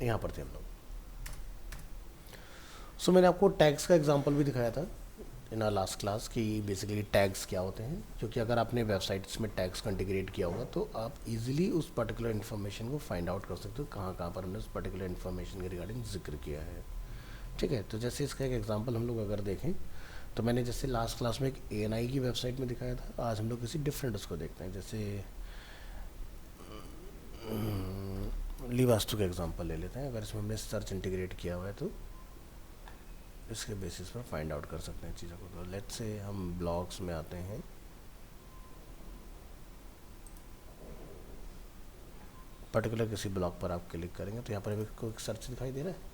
यहाँ पर थे हम लोग। सो मैंने आपको टैग्स का एग्जांपल भी दिखाया था इन आर लास्ट क्लास कि बेसिकली टैग्स क्या होते हैं, क्योंकि अगर आपने वेबसाइट्स में टैग्स को इंटीग्रेट किया होगा तो आप इजीली उस पर्टिकुलर इन्फॉर्मेशन को फाइंड आउट कर सकते हो कहाँ कहाँ पर हमने उस पर्टिकुलर इन्फॉर्मेशन के रिगार्डिंग जिक्र किया है। ठीक है, तो जैसे इसका एक एग्जांपल हम लोग अगर देखें तो मैंने जैसे लास्ट क्लास में एक ANI की वेबसाइट में दिखाया था, आज हम लोग किसी डिफरेंट उसको देखते हैं। जैसे लीवास्तु का एग्जांपल ले लेते हैं। अगर इसमें हमने सर्च इंटीग्रेट किया हुआ है तो इसके बेसिस पर फाइंड आउट कर सकते हैं चीज़ों को। तो लेट्स से हम ब्लॉग्स में आते हैं, पर्टिकुलर किसी ब्लॉग पर आप क्लिक करेंगे तो यहाँ पर आपको एक सर्च दिखाई दे रहा है।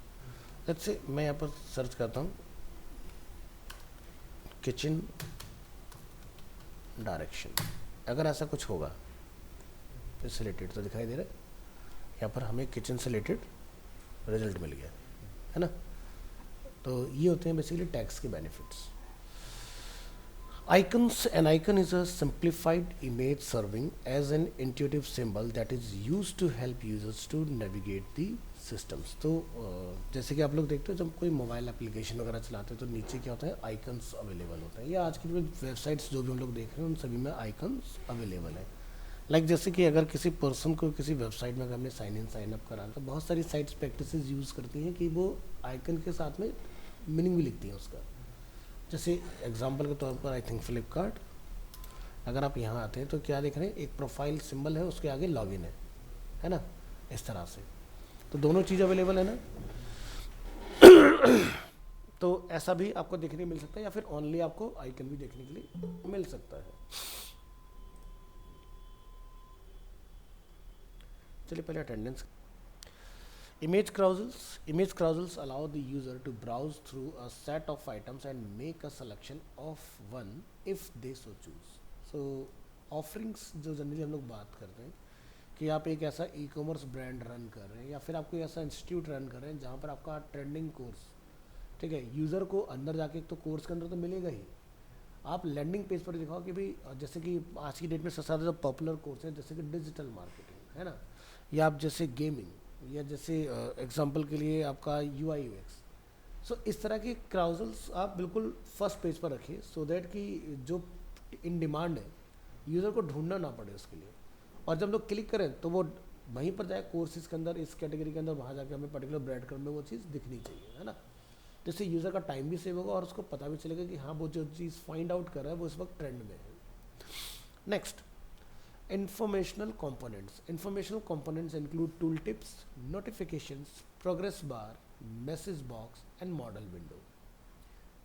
लेट्स से मैं यहाँ पर सर्च करता हूँ किचन डायरेक्शन। अगर ऐसा कुछ होगा इससे रिलेटेड तो दिखाई दे रहा है, यहाँ पर हमें किचन से रिलेटेड रिजल्ट मिल गया है ना। तो ये होते हैं बेसिकली टैग्स के benefits. Icons, an icon is a simplified image serving as an intuitive symbol that is used to help users to navigate the systems। तो जैसे कि आप लोग देखते हो जब कोई मोबाइल एप्लीकेशन वगैरह चलाते हैं तो नीचे क्या होता है, आइकन्स अवेलेबल होते हैं। या आज की जो वेबसाइट्स जो भी हम लोग देख रहे हैं उन सभी में आइकन्स अवेलेबल है। लाइक जैसे कि अगर किसी पर्सन को किसी वेबसाइट में अगर हमने साइन इन साइन अप करा तो बहुत सारी साइट्स प्रैक्टिसेस यूज़ करती हैं कि वो आइकन के साथ में मीनिंग भी लिखती हैं उसका। जैसे एग्जांपल के तौर पर आई थिंक फ्लिपकार्ट, अगर आप यहाँ आते हैं तो क्या देख रहे हैं, एक प्रोफाइल सिंबल है, उसके आगे लॉगिन है ना, इस तरह से। तो दोनों चीज़ अवेलेबल है ना। तो ऐसा भी आपको देखने को मिल सकता है, या फिर ओनली आपको आइकन भी देखने के लिए मिल सकता है। चलिए पहले attendance. Image carousels allow the user to browse through a set of items and make a selection of one if they so choose। So offerings जो जनरली हम लोग बात करते हैं कि आप एक ऐसा ई-कॉमर्स ब्रांड रन कर रहे हैं या फिर आप कोई ऐसा इंस्टीट्यूट रन कर रहे हैं जहाँ पर आपका ट्रेंडिंग कोर्स, ठीक है, यूज़र को अंदर जाके एक तो कोर्स के अंदर तो मिलेगा ही, आप लैंडिंग पेज पर दिखाओ कि भाई जैसे कि आज की डेट में सबसे ज़्यादा जो पॉपुलर कोर्स है जैसे कि डिजिटल मार्केटिंग है ना, या आप जैसे गेमिंग, या जैसे एग्जांपल के लिए आपका UI/UX। सो इस तरह के क्राउजल्स आप बिल्कुल फर्स्ट पेज पर रखिए सो दैट कि जो इन डिमांड है यूज़र को ढूंढना ना पड़े उसके लिए, और जब लोग क्लिक करें तो वो वहीं पर जाए कोर्सेज के अंदर, इस कैटेगरी के अंदर, वहाँ जाके हमें पर्टिकुलर ब्रेड कर में वो चीज़ दिखनी चाहिए, है ना। जिससे यूज़र का टाइम भी सेव होगा और उसको पता भी चलेगा कि हाँ वो जो चीज़ फाइंड आउट कर रहा है वो इस वक्त ट्रेंड में है। Next, informational components include tooltips, notifications, progress bar, message box and model window।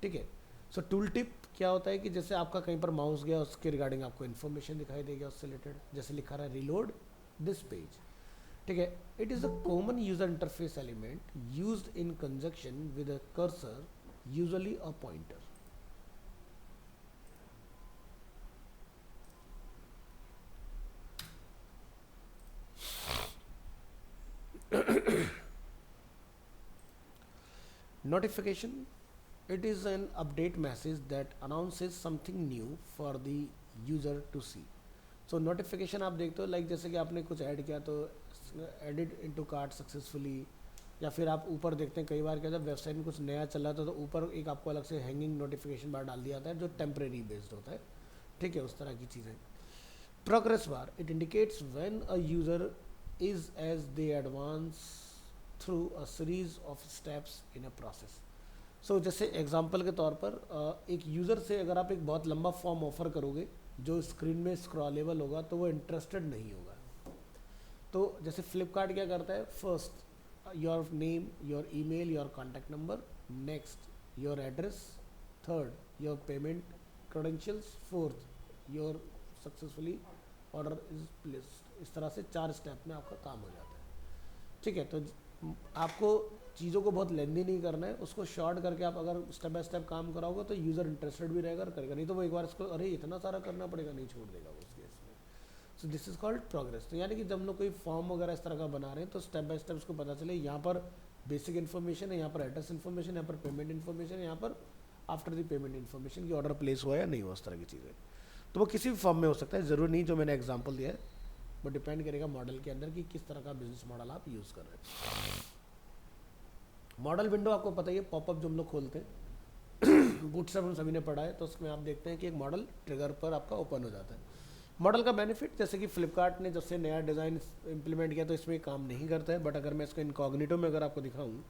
ठीक है, सो टूल टिप क्या होता है कि जैसे आपका कहीं पर माउस गया उसके रिगार्डिंग आपको इन्फॉर्मेशन दिखाई देगा उससे रिलेटेड, जैसे लिखा रहा है रिलोड दिस पेज। ठीक है, it is a common user interface element used in conjunction with a cursor, usually a pointer. Notification, it is an update message that announces something new for the user to see। So notification आप देखते हो like जैसे कि आपने कुछ add किया तो edit into cart successfully, या फिर आप ऊपर देखते हैं कई बार क्या, जब वेबसाइट में कुछ नया चल रहा था तो ऊपर एक आपको अलग से हैंगिंग नोटिफिकेशन बार डाल दिया जाता है जो टेम्परेरी बेस्ड होता है। ठीक है, उस तरह की चीज़ें। Progress bar, it indicates when a user is as they advance through a series of steps in a process. So जैसे एग्जांपल के तौर पर एक यूज़र से अगर आप एक बहुत लंबा फॉर्म ऑफर करोगे जो स्क्रीन में स्क्रॉलेबल होगा तो वो इंटरेस्टेड नहीं होगा। तो जैसे फ्लिपकार्ट क्या करता है, first your name, your email, your contact number, next your address, third your payment credentials, fourth your successfully order is placed. इस तरह से 4 स्टेप में आपका काम हो जाता है। ठीक है, तो आपको चीज़ों को बहुत लेंदी नहीं करना है, उसको शॉर्ट करके आप अगर स्टेप बाय स्टेप काम कराओगे तो यूज़र इंटरेस्टेड भी रहेगा और करेगा, नहीं तो वो एक बार इसको अरे इतना सारा करना पड़ेगा नहीं छोड़ देगा वो उस केस में। So this is called progress. तो यानी कि जब हम लोग कोई फॉर्म वगैरह इस तरह का बना रहे हैं तो स्टेप बाय स्टेप उसको पता चले यहाँ पर बेसिक इन्फॉर्मेशन है, यहाँ पर एड्रेस इन्फॉर्मेशन, यहाँ पर पेमेंट इन्फॉर्मेशन, यहाँ पर आफ्टर द पेमेंट इन्फॉर्मेशन की ऑर्डर प्लेस हुआ या नहीं हुआ, उस तरह की चीज़ें। तो वो किसी भी फॉर्म में हो सकता है, ज़रूरी नहीं जो मैंने एग्जाम्पल दिया है, वो डिपेंड करेगा मॉडल के अंदर कि किस तरह का बिजनेस मॉडल आप यूज़ कर रहे हैं। मॉडल विंडो आपको पता ही है, पॉपअप जो हम लोग खोलते हैं बूटस्ट्रैप हम सभी ने पढ़ा है, तो उसमें आप देखते हैं कि एक मॉडल ट्रिगर पर आपका ओपन हो जाता है। मॉडल का बेनिफिट, जैसे कि फ्लिपकार्ट ने जब से नया डिज़ाइन इम्प्लीमेंट किया तो इसमें काम नहीं करता है, बट अगर मैं इसको इनकॉग्निटो में अगर आपको दिखाऊं,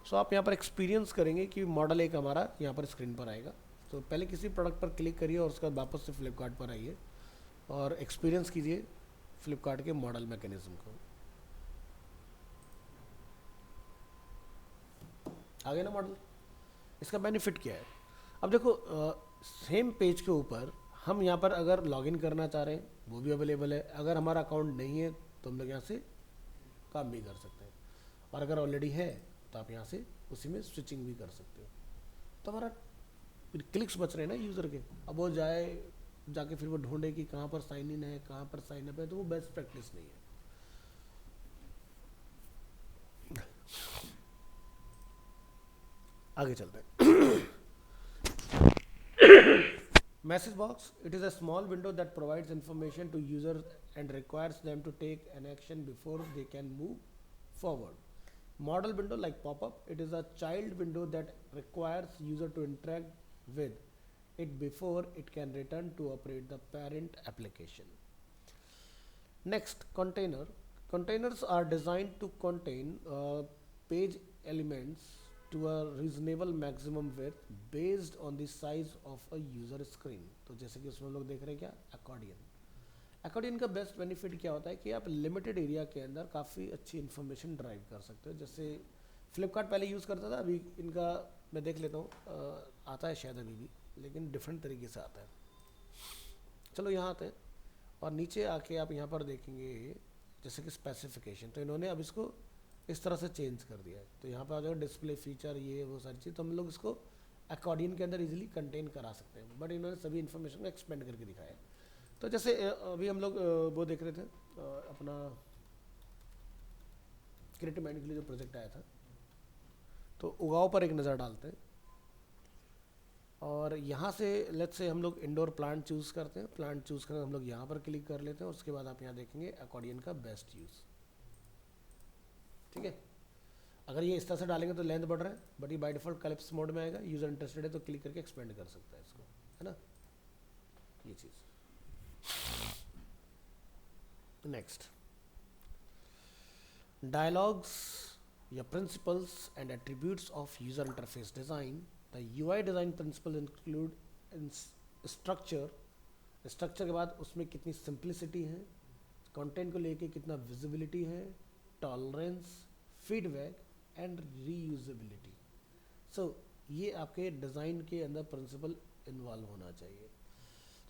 सो आप यहाँ पर एक्सपीरियंस करेंगे कि मॉडल एक हमारा यहाँ पर स्क्रीन पर आएगा। तो पहले किसी प्रोडक्ट पर क्लिक करिए और उसके बाद वापस से फ्लिपकार्ट पर आइए और एक्सपीरियंस कीजिए फ्लिपकार्ट के मॉडल मैकेनिज्म को। आगे ना मॉडल, इसका बेनिफिट क्या है? अब देखो, सेम पेज के ऊपर हम यहाँ पर अगर लॉगिन करना चाह रहे हैं वो भी अवेलेबल है, अगर हमारा अकाउंट नहीं है तो हम लोग यहाँ से काम भी कर सकते हैं, और अगर ऑलरेडी है तो आप यहाँ से उसी में स्विचिंग भी कर सकते हो। तो हमारा क्लिक्स बच रहे हैं ना यूज़र के। अब वो जाके फिर वो ढूंढे कि कहाँ पर साइन इन है, कहाँ पर साइन अप है, तो वो बेस्ट प्रैक्टिस नहीं है। आगे चलते हैं। Message box, it is a small window that provides information to users and requires them to take an action before they can move forward. Model window, like pop-up, it is a child window that requires user to interact with it before it can return to operate the parent application. Next, container. Containers are designed to contain page elements to a reasonable maximum width based on the size of a user screen. तो जैसे कि उसमें हम लोग देख रहे हैं क्या, अकॉर्डियन। अकॉर्डियन का बेस्ट बेनिफिट क्या होता है कि आप लिमिटेड एरिया के अंदर काफ़ी अच्छी इन्फॉर्मेशन ड्राइव कर सकते हो। जैसे फ्लिपकार्ट पहले यूज़ करता था, अभी इनका मैं देख लेता हूँ, आता है शायद अभी भी, लेकिन डिफरेंट तरीके से आता है। चलो यहाँ आते हैं और नीचे आके आप यहाँ पर देखेंगे जैसे कि स्पेसिफिकेशन, तो इन्होंने अब इसको इस तरह से चेंज कर दिया है। तो यहाँ पर आ जाएगा डिस्प्ले फीचर, ये वो सारी चीज़, तो हम लोग इसको अकॉर्डियन के अंदर इजीली कंटेन करा सकते हैं, बट इन्होंने सभी इन्फॉर्मेशन को एक्सपेंड करके दिखाया है। तो जैसे अभी हम लोग वो देख रहे थे, अपना क्रिएटिव माइंड के लिए जो प्रोजेक्ट आया था, तो उगाओ पर एक नज़र डालते हैं और यहाँ से लेट्स से हम लोग इंडोर प्लांट चूज़ करते हैं। प्लांट चूज़ करके हम लोग यहाँ पर क्लिक कर लेते हैं और उसके बाद आप यहाँ देखेंगे अकॉर्डियन का बेस्ट यूज़। ठीक है, अगर ये इस तरह से डालेंगे तो लेंथ बढ़ रहा है, बट ये बाय डिफॉल्ट कैलिप्स मोड में आएगा। यूज़र इंटरेस्टेड है तो क्लिक करके एक्सपेंड कर सकता है इसको, है ना, ये चीज़। नेक्स्ट, डायलॉग्स या principles and attributes of user interface design. The UI design principle include structure. Structure के बाद उसमें कितनी सिंप्लिसिटी है, कंटेंट को लेके कितना विजिबिलिटी है, टॉलरेंस, फीडबैक एंड रीयूजेबिलिटी। सो ये आपके डिज़ाइन के अंदर प्रिंसिपल इन्वॉल्व होना चाहिए।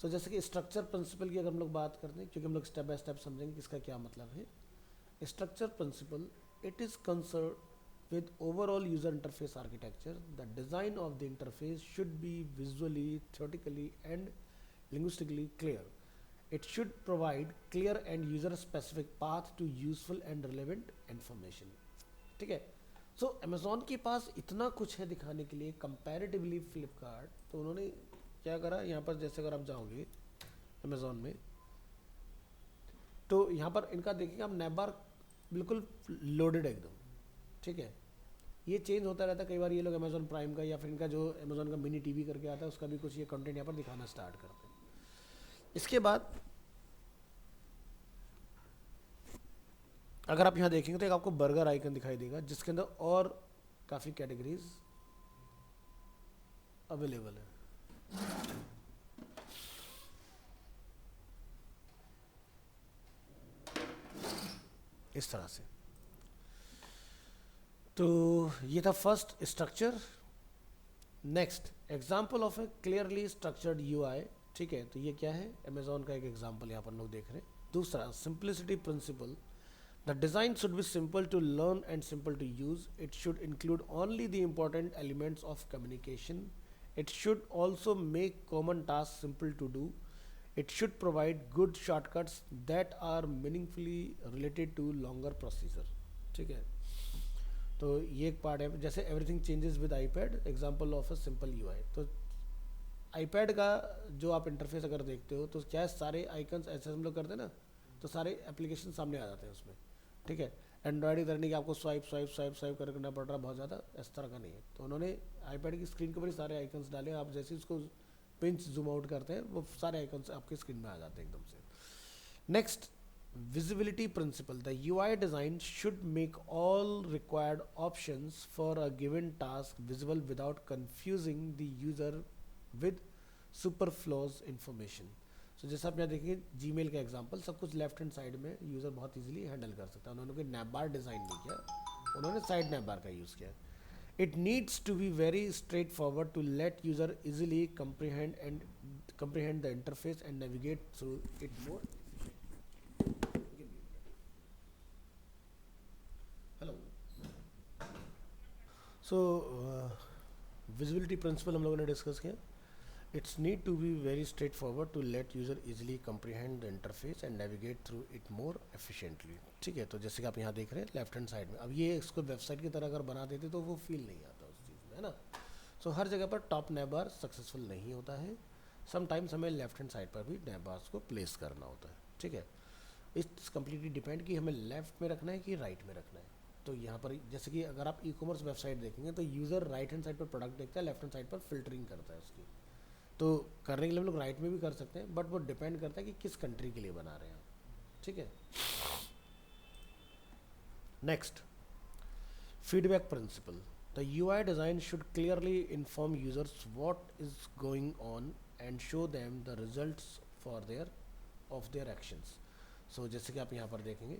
सो जैसे कि स्ट्रक्चर प्रिंसिपल की अगर हम लोग बात करते हैं, क्योंकि हम लोग स्टेप बाय स्टेप समझेंगे कि इसका क्या मतलब है। Structure principle, it is concern with overall user interface architecture. The design of the interface should be visually, theoretically and linguistically clear. It should provide clear and user specific path to useful and relevant information. ठीक है, सो Amazon के पास इतना कुछ है दिखाने के लिए comparatively Flipkart, तो उन्होंने क्या करा, यहाँ पर जैसे अगर आप जाओगे अमेज़ॉन में तो यहाँ पर इनका देखिएगा आप, नैब बार बिल्कुल लोडेड है एकदम। ठीक है, ये चेंज होता रहता है कई बार। ये लोग अमेज़ॉन प्राइम का या फिर इनका जो अमेज़ॉन का मिनी टीवी करके आता है उसका भी कुछ ये कंटेंट यहाँ पर दिखाना स्टार्ट करते हैं। इसके बाद अगर आप यहाँ देखेंगे तो एक आपको बर्गर आइकन दिखाई देगा जिसके अंदर और काफ़ी कैटेगरीज अवेलेबल है। इस तरह से, तो ये था first, structure. Next, example of A clearly structured UI. ठीक है, तो ये क्या है, अमेज़ॉन का एक एग्जाम्पल यहाँ पर लोग देख रहे हैं। दूसरा, simplicity principle. The design should be simple to learn and simple to use. It should include only the important elements of communication. It should also make common task simple to do. It should provide good shortcuts that are meaningfully related to longer procedure. ठीक है, तो ये एक part है। जैसे everything changes with iPad, example of a simple UI. तो iPad का जो आप इंटरफेस अगर देखते हो तो क्या है, सारे आइकन्स ऐसे हम लोग करते हैं ना, तो सारे एप्लीकेशन सामने आ जाते हैं उसमें। ठीक है, एंड्रॉयड इधर नहीं कि आपको स्वाइप स्वाइप स्वाइप स्वाइप करना पड़ रहा बहुत ज़्यादा, इस तरह का नहीं है। तो उन्होंने आईपैड की स्क्रीन के ऊपर ही सारे आइकन्स डाले, आप जैसे ही उसको पिंच जूम आउट करते हैं वो सारे आइकन्स आपकी स्क्रीन में आ जाते हैं एकदम से। Next, visibility principle. The UI design should make all required options for a given task visible without confusing the user with superfluous information. So जैसा आप यहाँ देखेंगे Gmail का एग्जांपल, सब कुछ लेफ्ट हैंड साइड में यूज़र बहुत इजीली हैंडल कर सकता है। उन्होंने कोई नैप बार डिज़ाइन नहीं किया, उन्होंने साइड नैप बार का यूज़ किया। It needs to be very straightforward to let user easily comprehend the interface and navigate through it more. Hello. So visibility principle हम लोगों ने डिस्कस किया। It's need to be very straightforward to let user easily comprehend the interface and navigate through it more efficiently. ठीक है, तो जैसे कि आप यहाँ देख रहे हैं लेफ्ट हैंड साइड में, अब ये इसको वेबसाइट की तरह अगर बना देते तो वो फील नहीं आता उस चीज़ में, है ना। सो हर जगह पर टॉप नैब बार सक्सेसफुल नहीं होता है, समटाइम्स हमें लेफ्ट हैंड साइड पर भी नैब बार्स को प्लेस करना होता है। ठीक है, इट्स कम्प्लीटली डिपेंड कि हमें लेफ्ट में रखना है कि राइट में रखना है। तो यहाँ पर जैसे कि अगर आप ई कॉमर्स वेबसाइट देखेंगे तो यूज़र राइट हैंड साइड पर प्रोडक्ट देखता है, लेफ्ट हैंड साइड पर फिल्टरिंग करता है उसकी। तो करने के लिए हम लोग राइट में भी कर सकते हैं, बट वो डिपेंड करता है कि किस कंट्री के लिए बना रहे हैं आप। ठीक है, next, feedback principle. The UI design should clearly inform users what is going on and show them the results for their of their actions. So जैसे कि आप यहाँ पर देखेंगे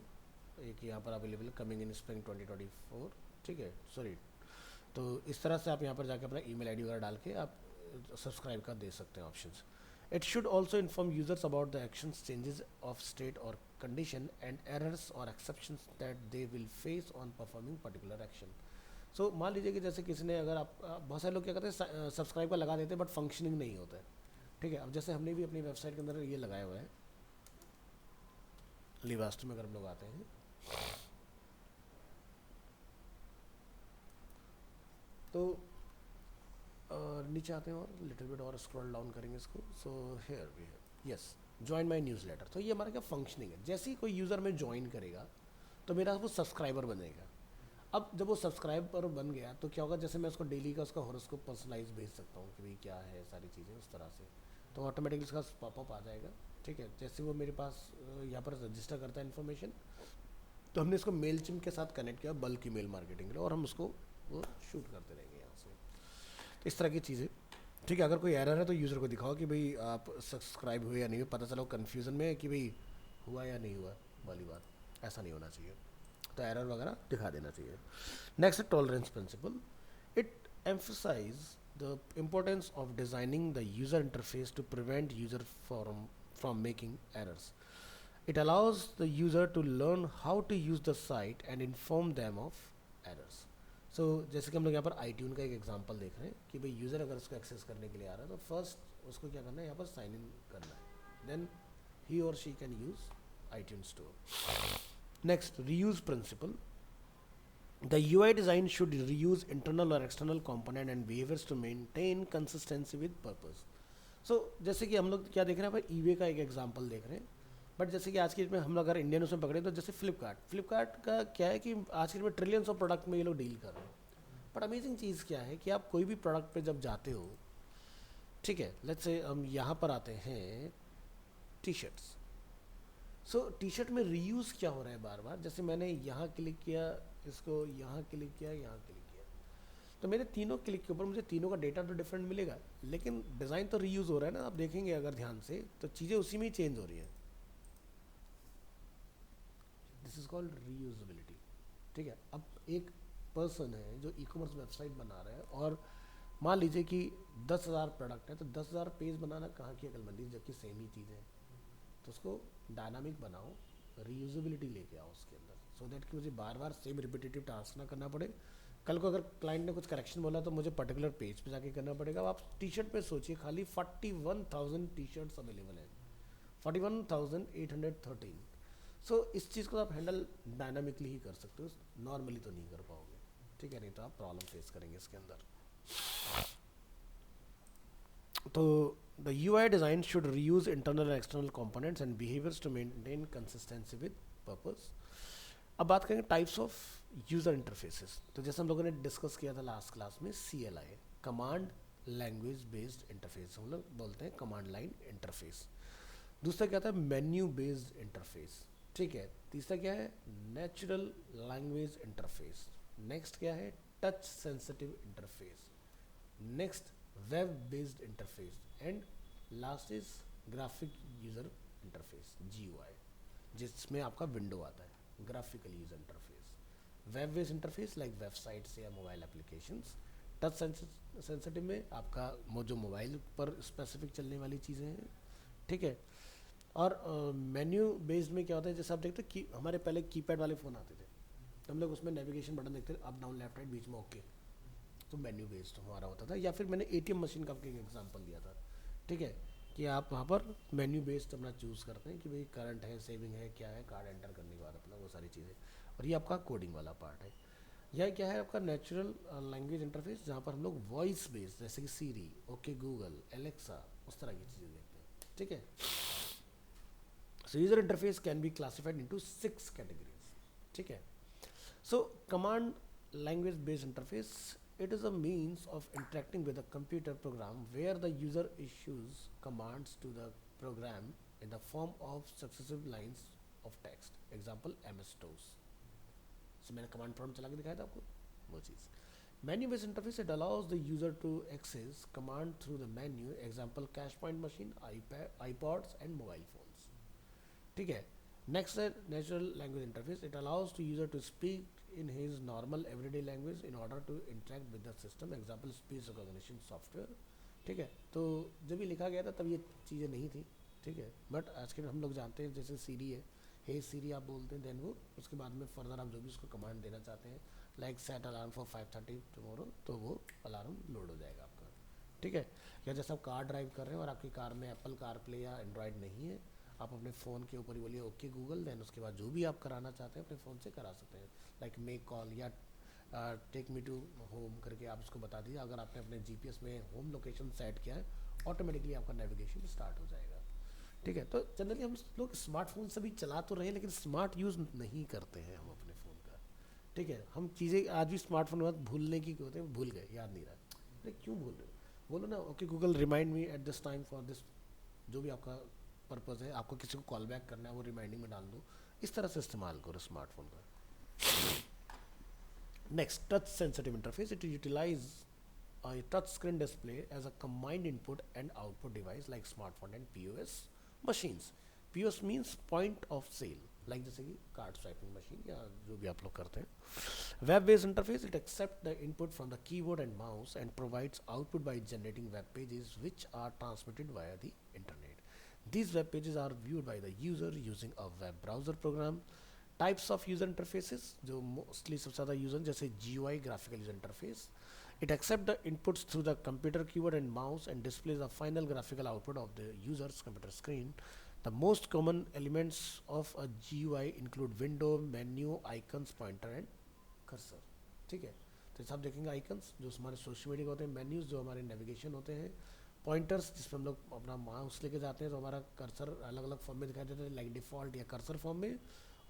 एक यहाँ पर अवेलेबल कमिंग इन स्प्रिंग 2024। ठीक है, सॉरी। तो इस तरह से आप यहाँ पर जाकर अपना ईमेल आईडी वगैरह डाल के आप सब्सक्राइब का दे सकते हैं options. It should also inform users about the actions, changes of state और कंडीशन एंड एरर्स और exceptions that they will face on performing particular action. So मान लीजिए कि जैसे किसी ने अगर बहुत सारे लोग क्या करते हैं सब्सक्राइब का लगा देते हैं बट फंक्शनिंग नहीं होता है। ठीक है, अब जैसे हमने भी अपनी वेबसाइट के अंदर ये लगाया हुआ है, लिवास्ट में अगर हम लोग आते हैं तो नीचे आते हैं और लिटिल बिट और स्क्रॉल डाउन करेंगे इसको। सो हेयर वी है, यस, ज्वाइन माय न्यूज़लेटर। तो ये हमारा क्या फंक्शनिंग है, जैसे ही कोई यूज़र में ज्वाइन करेगा तो मेरा वो सब्सक्राइबर बनेगा। अब जब वो सब्सक्राइबर बन गया तो क्या होगा, जैसे मैं उसको डेली का उसका हॉरोस्कोप पर्सनलाइज भेज सकता हूँ कि भाई क्या है सारी चीज़ें उस तरह से, तो ऑटोमेटिकली उसका पॉपअप आ जाएगा। ठीक है, जैसे वो मेरे पास यहाँ पर रजिस्टर करता है इन्फॉर्मेशन, तो हमने इसको मेल चिम के साथ कनेक्ट किया बल्क ईमेल मार्केटिंग के लिए, और हम उसको वो शूट करते रहेंगे यहाँ से। तो इस तरह की चीज़ें। ठीक है, अगर कोई एरर है तो यूज़र को दिखाओ कि भाई आप सब्सक्राइब हुए या नहीं हुए, पता चलो कन्फ्यूज़न में है कि भाई हुआ या नहीं हुआ वाली बात, ऐसा नहीं होना चाहिए। तो एरर वगैरह दिखा देना चाहिए। Next, tolerance principle. It emphasize the importance of designing the user interface to prevent user from making errors. It allows the user to learn how to use the site and inform them of errors. So जैसे कि हम लोग यहाँ पर iTunes का एक example देख रहे हैं कि भाई यूज़र अगर उसको एक्सेस करने के लिए आ रहा है तो फर्स्ट उसको क्या करना है, यहाँ पर साइन इन करना है, देन ही और she can use iTunes Store. Next, reuse principle. The UI design should reuse internal or external component and behaviors to maintain consistency with purpose. So जैसे कि हम लोग क्या देख रहे हैं, भाई ईबे का एक एग्जांपल देख रहे हैं, बट जैसे कि आज की डेट में हम अगर इंडियन उसमें पकड़े तो जैसे फ्लिपकार्ट का क्या है कि आज की डेट में ट्रिलियंस ऑफ प्रोडक्ट में ये लोग डील कर रहे हैं। बट अमेजिंग चीज़ क्या है कि आप कोई भी प्रोडक्ट पे जब जाते हो, ठीक है, लेट्स से हम यहाँ पर आते हैं T shirts. So T shirt में रीयूज़ क्या हो रहा है बार बार, जैसे मैंने यहाँ क्लिक किया, इसको यहाँ क्लिक किया, यहाँ क्लिक किया, तो मेरे तीनों क्लिक के ऊपर मुझे तीनों का डेटा तो डिफरेंट मिलेगा, लेकिन डिज़ाइन तो रीयूज़ हो रहा है ना। आप देखेंगे अगर ध्यान से तो चीज़ें उसी में ही चेंज हो रही हैं। This is called reusability. ठीक है, अब एक पर्सन है जो ई कॉमर्स वेबसाइट बना रहा है और मान लीजिए कि 10,000 प्रोडक्ट है, तो 10,000 पेज बनाना कहाँ की अकलमंदी, जबकि सेम ही चीज़ है। तो उसको डायनामिक बनाओ, रीयूजेबिलिटी लेके आओ उसके अंदर, सो दैट कि मुझे बार बार सेम रिपीटेटिव टास्क ना करना पड़े। कल को अगर क्लाइंट ने कुछ करेक्शन बोला तो मुझे पर्टिकुलर पेज पे जाके करना पड़ेगा। अब आप टी शर्ट पे सोचिए, खाली 41,000 टी शर्ट्स अवेलेबल हैं, 41,813। सो इस चीज़ को आप हैंडल डायनामिकली ही कर सकते हो, नॉर्मली तो नहीं कर पाओगे। ठीक है, नहीं तो आप प्रॉब्लम फेस करेंगे इसके अंदर। तो the UI design should reuse internal and external components and behaviors to maintain consistency with purpose. अब बात करेंगे टाइप्स ऑफ यूज़र इंटरफेसेस। तो जैसे हम लोगों ने डिस्कस किया था लास्ट क्लास में, CLI, command language based interface, हम लोग बोलते हैं कमांड लाइन इंटरफेस। दूसरा क्या था, मेन्यू बेस्ड इंटरफेस, ठीक है। तीसरा क्या है, नेचुरल लैंग्वेज इंटरफेस। नेक्स्ट क्या है, touch sensitive interface. Next web based interface and last is graphic user interface, GUI, जिसमें आपका विंडो आता है, graphical user interface. Web based interface like websites या मोबाइल एप्लीकेशंस। टच सेंसिटिव में आपका जो मोबाइल पर स्पेसिफिक चलने वाली चीज़ें हैं, ठीक है। और मेन्यू बेस्ड में क्या होता है, जैसे आप देखते हैं कि हमारे पहले कीपैड वाले फ़ोन आते थे, तो हम लोग उसमें नेविगेशन बटन देखते थे, अप डाउन लेफ्ट राइट बीच में ओके, तो मेन्यू बेस्ड हमारा होता था। या फिर मैंने ATM मशीन का आपको एक एग्जांपल दिया था, ठीक है, कि आप वहाँ पर मेन्यू बेस्ड अपना चूज़ करते हैं कि भाई करंट है, सेविंग है, क्या है, कार्ड एंटर करने के बाद अपना वो सारी चीज़ें। और ये आपका कोडिंग वाला पार्ट है। यह क्या है, आपका नेचुरल लैंग्वेज इंटरफेस, जहाँ पर हम लोग वॉइस बेस्ड जैसे कि सीरी, ओके गूगल, एलेक्सा, उस तरह की चीज़ें देखते हैं, ठीक है। So user interface can be classified into 6 categories, ठीक है। So command language based interface, it is a means of interacting with a computer program where the user issues commands to the program in the form of successive lines of text. Example MS DOS. So मैंने command prompt चला के दिखाया था आपको वो चीज़। Menu based interface, it allows the user to access command through the menu. Example cache point machine, iPods and mobile phones, ठीक है। Next है natural language interface, it allows to user to speak in his normal everyday language in order to interact with the system. Example speech recognition software, ठीक है। तो जब ये लिखा गया था तब ये चीज़ें नहीं थी, ठीक है, बट आज के हम लोग जानते हैं, जैसे सीरी है, हे सीरी आप बोलते हैं, देन वो उसके बाद में फर्दर आप जो भी उसको कमांड देना चाहते हैं, like set alarm for 5:30 tomorrow, तो वो अलार्म लोड हो जाएगा आपका, ठीक है। या जैसे आप कार ड्राइव कर रहे हैं और आपकी कार में एप्पल कार प्ले या एंड्रॉयड नहीं है, आप अपने फ़ोन के ऊपर ही बोलिए ओके गूगल, देन उसके बाद जो भी आप कराना चाहते हैं अपने फ़ोन से करा सकते हैं, लाइक मेक कॉल या टेक मी टू होम करके आप उसको बता दीजिए। अगर आपने अपने GPS में होम लोकेशन सेट किया है, ऑटोमेटिकली आपका नेविगेशन स्टार्ट हो जाएगा, ठीक है। तो जनरली हम लोग स्मार्टफोन से भी चला तो रहे हैं, लेकिन स्मार्ट यूज़ नहीं करते हैं हम अपने फ़ोन का, ठीक है। हम चीज़ें आज भी स्मार्टफोन के बाद भूलने की होते हैं, भूल गए, याद नहीं रहा, अरे क्यों भूल रहे हो, बोलो ना okay Google remind me at this time for this, जो भी आपका पर्पज़ है, आपको किसी को कॉल बैक करना है वो रिमाइंडिंग में डाल दो, इस तरह से इस्तेमाल करो स्मार्टफोन का। Next, touch sensitive interface, it utilize a touch screen display as a combined input and output device like smartphone and POS machines. POS means point of sale, like जैसे कि कार्ड स्वाइपिंग मशीन या जो भी आप लोग करते हैं। Web based interface, it accept the input from the keyboard and mouse and provides output by generating web pages which are transmitted via the internet. These web pages are viewed by the user using a web browser program. Types of user interfaces जो mostly सबसे ज़्यादा user, जैसे GUI, graphical user interface, it accepts the inputs through the computer keyboard and mouse and displays the final graphical output of the user's computer screen. The most common elements of a GUI include window, menu, icons, pointer and cursor, ठीक है। तो जैसे आप देखेंगे icons जो हमारे social media के होते हैं, मेन्यूज जो हमारे नेविगेशन होते हैं, पॉइंटर्स जिसमें हम लोग अपना माउस लेके जाते हैं तो हमारा कर्सर अलग अलग फॉर्म में दिखाई देता है, लाइक डिफ़ॉल्ट या कर्सर फॉर्म में,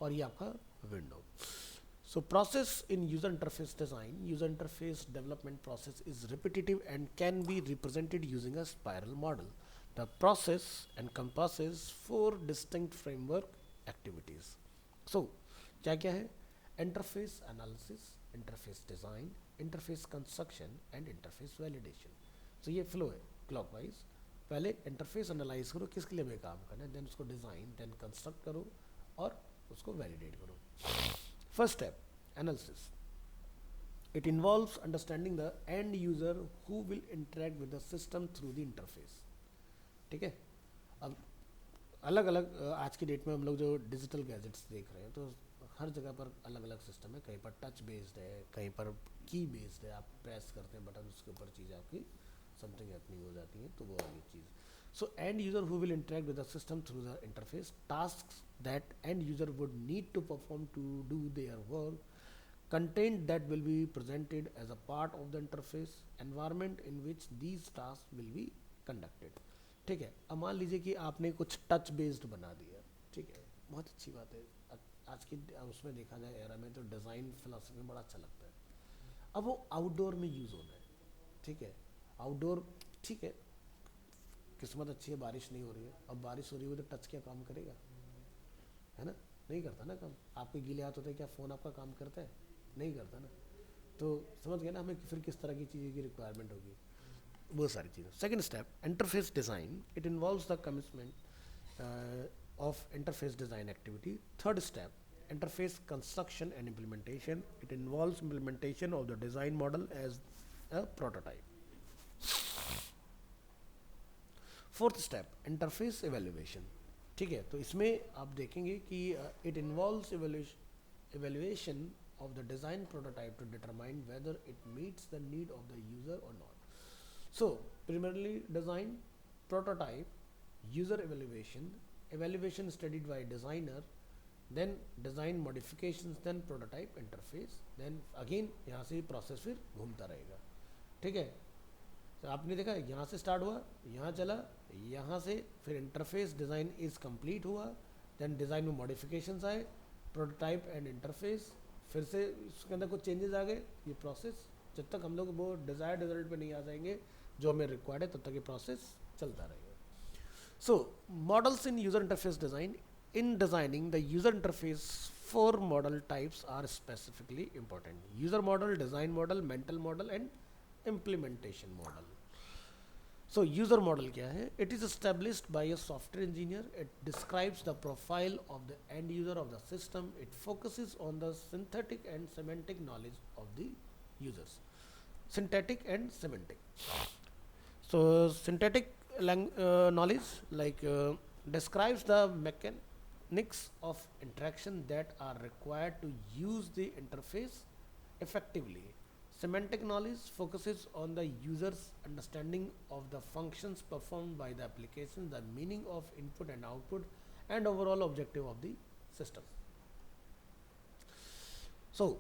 और ये आपका window. So process in user interface design, user interface development process is repetitive and can be represented using a spiral model. The process encompasses 4 distinct framework activities. So क्या क्या है, interface analysis, interface design, interface construction and interface validation. So ये flow है clockwise, पहले interface analyse करो किसके लिए हमें काम करना है, देन उसको डिज़ाइन, देन कंस्ट्रक्ट करो और उसको वैलिडेट करो। First step, analysis. It involves understanding the end user who will interact with the system through the interface, ठीक है। अब अलग अलग आज की डेट में हम लोग जो डिजिटल गैजेट्स देख रहे हैं, तो हर जगह पर अलग अलग सिस्टम है, कहीं पर टच बेस्ड है, कहीं पर की बेस्ड है, आप प्रेस करते हैं बटन, उसके ऊपर चीज़ आपकी समथिंग हैपनिंग हो जाती है, तो वो वाली चीज़। So end user who will interact with the system through the interface, tasks that end user would need to perform to do their work, content that will be presented as a part of the interface, environment in which these tasks will be conducted, ठीक है। अब मान लीजिए कि आपने कुछ touch based बना दिया, ठीक है, बहुत अच्छी बात है। आज की उसमें देखा जाए एरा में तो डिज़ाइन फिलोसफी बड़ा अच्छा लगता है। अब वो आउटडोर में यूज़ होना है, ठीक है, आउटडोर, ठीक है, किस्मत अच्छी है बारिश नहीं हो रही है, अब बारिश हो रही है तो टच क्या काम करेगा, है ना, नहीं करता ना काम। आपके गीले हाथ होते हैं, क्या फ़ोन आपका काम करता है, नहीं करता ना। तो समझ गए ना हमें फिर किस तरह की चीज़ें की रिक्वायरमेंट होगी, वो सारी चीज़ें। Second step interface design, it involves the commitment of interface design activity. Third step, interface construction and implementation. It involves implementation of the design model as a prototype. Fourth step interface evaluation, ठीक है, तो इसमें आप देखेंगे कि it involves evaluation of the design prototype to determine whether it meets the need of the user or not. So primarily design, prototype, user evaluation studied by designer, then design modifications, then prototype interface, then again यहाँ से process फिर घूमता रहेगा, ठीक है। तो आपने देखा यहाँ से स्टार्ट हुआ, यहाँ चला, यहाँ से फिर इंटरफेस डिज़ाइन इज़ कंप्लीट हुआ, देन डिज़ाइन में मॉडिफिकेशंस आए, प्रोटोटाइप एंड इंटरफेस, फिर से उसके अंदर कुछ चेंजेस आ गए, ये प्रोसेस जब तक हम लोग वो डिज़ायर्ड रिजल्ट पे नहीं आ जाएंगे जो हमें रिक्वायर्ड है तब तक ये प्रोसेस चलता रहेगा। So models in user interface design, in designing the user interface, four model types are specifically important: user model, design model, mental model and implementation model. So user model क्या है? It is established by a software engineer. It describes the profile of the end user of the system. It focuses on the synthetic and semantic knowledge of the users. Synthetic and semantic. So synthetic knowledge like describes the mechanics of interaction that are required to use the interface effectively. Semantic knowledge focuses on the user's understanding of the functions performed by the application, the meaning of input and output, and overall objective of the system. So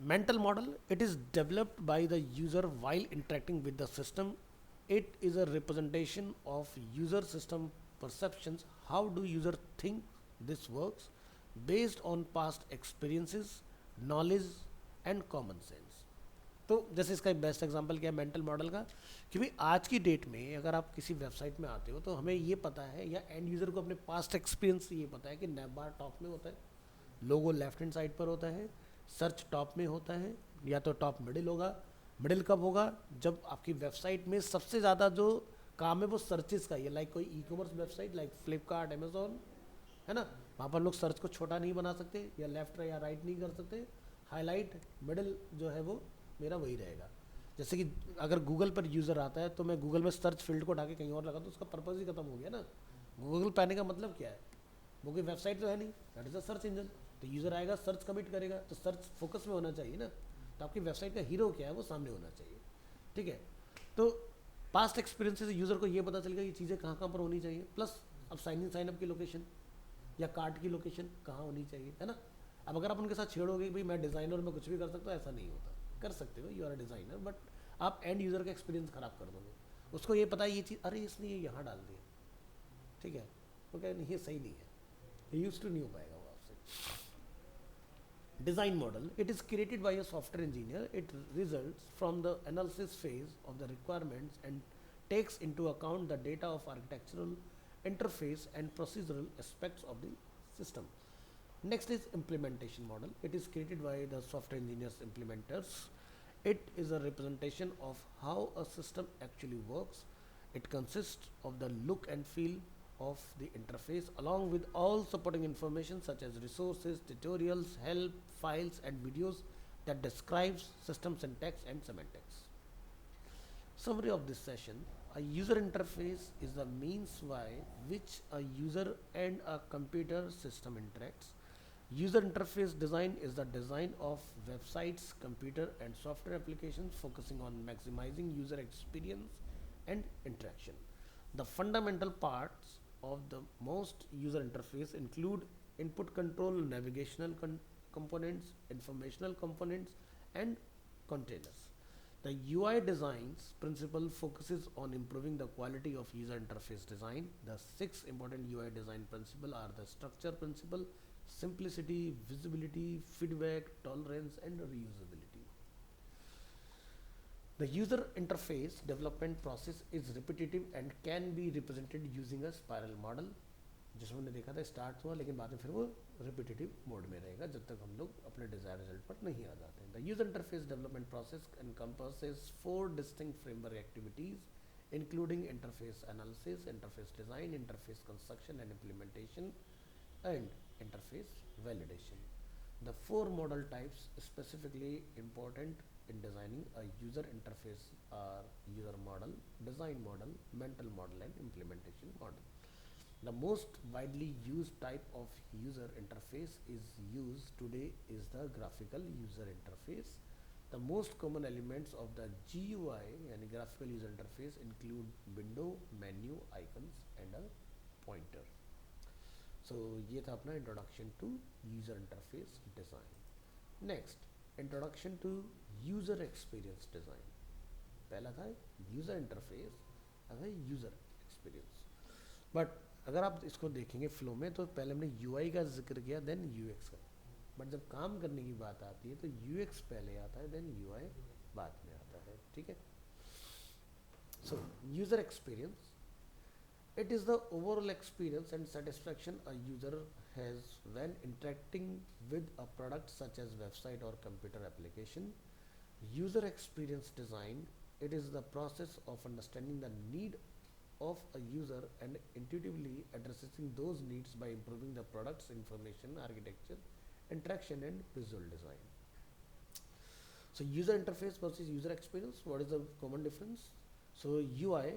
mental model, it is developed by the user while interacting with the system. It is a representation of user system perceptions. How do user think this works based on past experiences, knowledge and common sense. तो जैसे इसका एक best example क्या है mental model का, कि भाई आज की डेट में अगर आप किसी वेबसाइट में आते हो तो हमें ये पता है, या एंड यूज़र को अपने पास्ट एक्सपीरियंस से ये पता है कि नैब बार टॉप में होता है, लोगो लेफ्ट हैंड साइड पर होता है, सर्च टॉप में होता है, या तो टॉप मिडिल होगा। मिडिल कब होगा? जब आपकी वेबसाइट में सबसे ज़्यादा जो काम है वो सर्चेस का ही है, लाइक कोई e commerce website like Flipkart, Amazon, है ना, वहाँ पर लोग सर्च को छोटा नहीं बना सकते या लेफ्ट या राइट नहीं कर सकते, हाईलाइट मिडिल जो है वो मेरा वही रहेगा। जैसे कि अगर गूगल पर यूज़र आता है तो मैं गूगल में सर्च फील्ड को उठा के कहीं और लगा तो उसका पर्पज़ ही खत्म हो गया ना। गूगल पे आने का मतलब क्या है? वो कोई वेबसाइट तो है नहीं, that is a search engine. तो यूज़र आएगा, सर्च कमिट करेगा, तो सर्च फोकस में होना चाहिए ना। तो आपकी वेबसाइट का हीरो क्या है वो सामने होना चाहिए, ठीक है। तो पास्ट एक्सपीरियंस से यूज़र को ये पता चलेगा ये चीज़ें कहाँ कहाँ पर होनी चाहिए, प्लस अब साइन इन साइन अप की लोकेशन या कार्ट की लोकेशन कहाँ होनी चाहिए, है ना। अब अगर आप उनके साथ छेड़ोगे कि भाई मैं डिज़ाइनर में कुछ भी कर सकता हूँ, ऐसा नहीं होता। कर सकते हो, you are a designer, but आप एंड यूज़र का एक्सपीरियंस ख़राब कर दोगे। उसको ये पता है ये चीज़, अरे इसने ये यहाँ डाल दिया, ठीक है, तो क्या नहीं ये सही नहीं है, ये यूज टू नहीं हो पाएगा वो आपसे। Design model, it is created by a software engineer. It results from the analysis phase of the requirements and takes into account the data of architectural, interface and procedural aspects of the system. Next is implementation model. It is created by the software engineers implementers. It is a representation of how a system actually works. It consists of the look and feel of the interface along with all supporting information such as resources, tutorials, help, files and videos that describes system syntax and semantics. Summary of this session: a user interface is the means by which a user and a computer system interacts. User interface design is the design of websites, computer and software applications focusing on maximizing user experience and interaction. The fundamental parts of the most user interface include input control, navigational components, informational components and containers. The UI designs principle focuses on improving the quality of user interface design. The six important UI design principles are the structure principle, simplicity, visibility, feedback, tolerance, and reusability. The user interface development process is repetitive and can be represented using a spiral model. जिसमें हमने देखा था start हुआ लेकिन बाद में फिर वो रिपीटेटिव मोड में रहेगा जब तक हम लोग अपने डिजायर रिजल्ट पर नहीं आ जाते हैं. The user interface development process encompasses four distinct framework activities including interface analysis, interface design, interface construction and implementation and interface validation. The four model types specifically important in designing a user interface are user model, design model, mental model, and implementation model. The most widely used type of user interface is used today is the graphical user interface. The most common elements of the GUI and graphical user interface include window, menu, icons, and a pointer. So ये था अपना introduction to user interface design. Next introduction to user experience design. पहला था user interface, अब है user experience. But अगर आप इसको देखेंगे फ्लो में तो पहले हमने यूआई का जिक्र किया देन यूएक्स का. बट जब काम करने की बात आती है तो यूएक्स पहले आता है देन यूआई बाद में आता है. ठीक है. सो user experience, it is the overall experience and satisfaction a user has when interacting with a product such as website or computer application. User experience design, it is the process of understanding the need of a user and intuitively addressing those needs by improving the product's information, architecture, interaction and visual design. So user interface versus user experience, what is the common difference? So UI,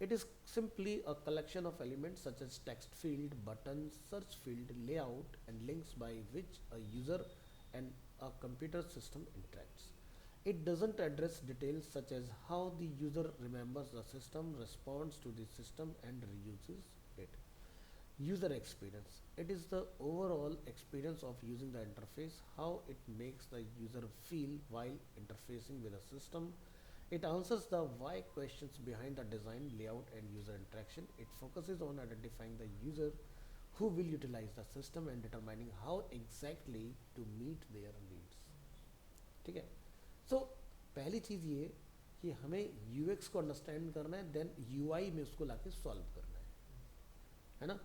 it is simply a collection of elements such as text field, buttons, search field, layout, and links by which a user and a computer system interacts. It doesn't address details such as how the user remembers the system, responds to the system, and reuses it. User experience, it is the overall experience of using the interface, how it makes the user feel while interfacing with a system. It answers the why questions behind the design, layout, and user interaction. It focuses on identifying the user who will utilize the system and determining how exactly to meet their needs. ठीक है. सो पहली चीज़ ये कि हमें UX को understand करना है then UI में उसको लाके सॉल्व करना है ना.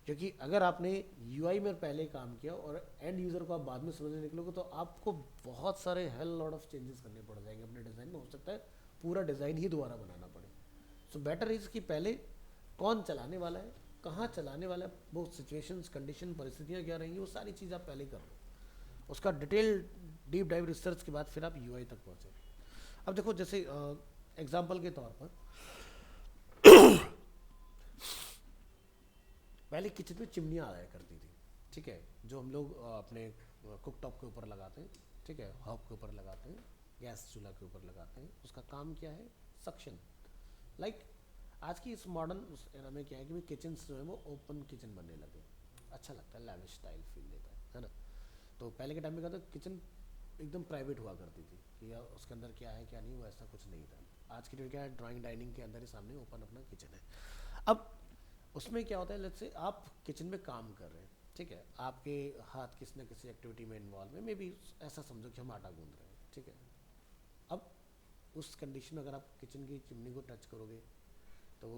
क्योंकि अगर आपने यूआई में पहले काम किया और एंड यूज़र को आप बाद में समझने निकलोगे तो आपको बहुत सारे हेल लॉट ऑफ चेंजेस करने पड़ जाएंगे अपने डिज़ाइन में. हो सकता है पूरा डिज़ाइन ही दोबारा बनाना पड़े. सो बेटर इज़ कि पहले कौन चलाने वाला है, कहाँ चलाने वाला है, वो सिचुएशंस, कंडीशन, परिस्थितियाँ क्या रहेंगी, वो सारी चीज़ आप पहले कर लो. उसका डिटेल डीप डाइव रिसर्च के बाद फिर आप यूआई तक पहुँचे. अब देखो जैसे एग्जाम्पल के तौर पर पहले किचन में चिमनियाँ आया करती थी. ठीक है. जो हम लोग अपने कुक टॉप के ऊपर लगाते हैं. ठीक है. हॉब के ऊपर लगाते हैं, गैस चूल्हा के ऊपर लगाते हैं. उसका काम क्या है? सक्शन. लाइक आज की इस मॉडर्न एरा में क्या है कि किचन जो है वो ओपन किचन बनने लगे. अच्छा लगता है, लैविश स्टाइल फील देता है ना. तो पहले के टाइम में क्या था, किचन एकदम प्राइवेट हुआ करती थी कि यार उसके अंदर क्या है क्या नहीं, वो ऐसा कुछ नहीं था. आज की डेट क्या है, ड्राइंग डाइनिंग के अंदर ही सामने ओपन अपना किचन है. अब उसमें क्या होता है, लेट्स से आप किचन में काम कर रहे हैं. ठीक है. आपके हाथ किसी न किसी एक्टिविटी में इन्वॉल्व है, मे बी ऐसा समझो कि हम आटा गूंद रहे हैं. ठीक है. अब उस कंडीशन में अगर आप किचन की चिमनी को टच करोगे तो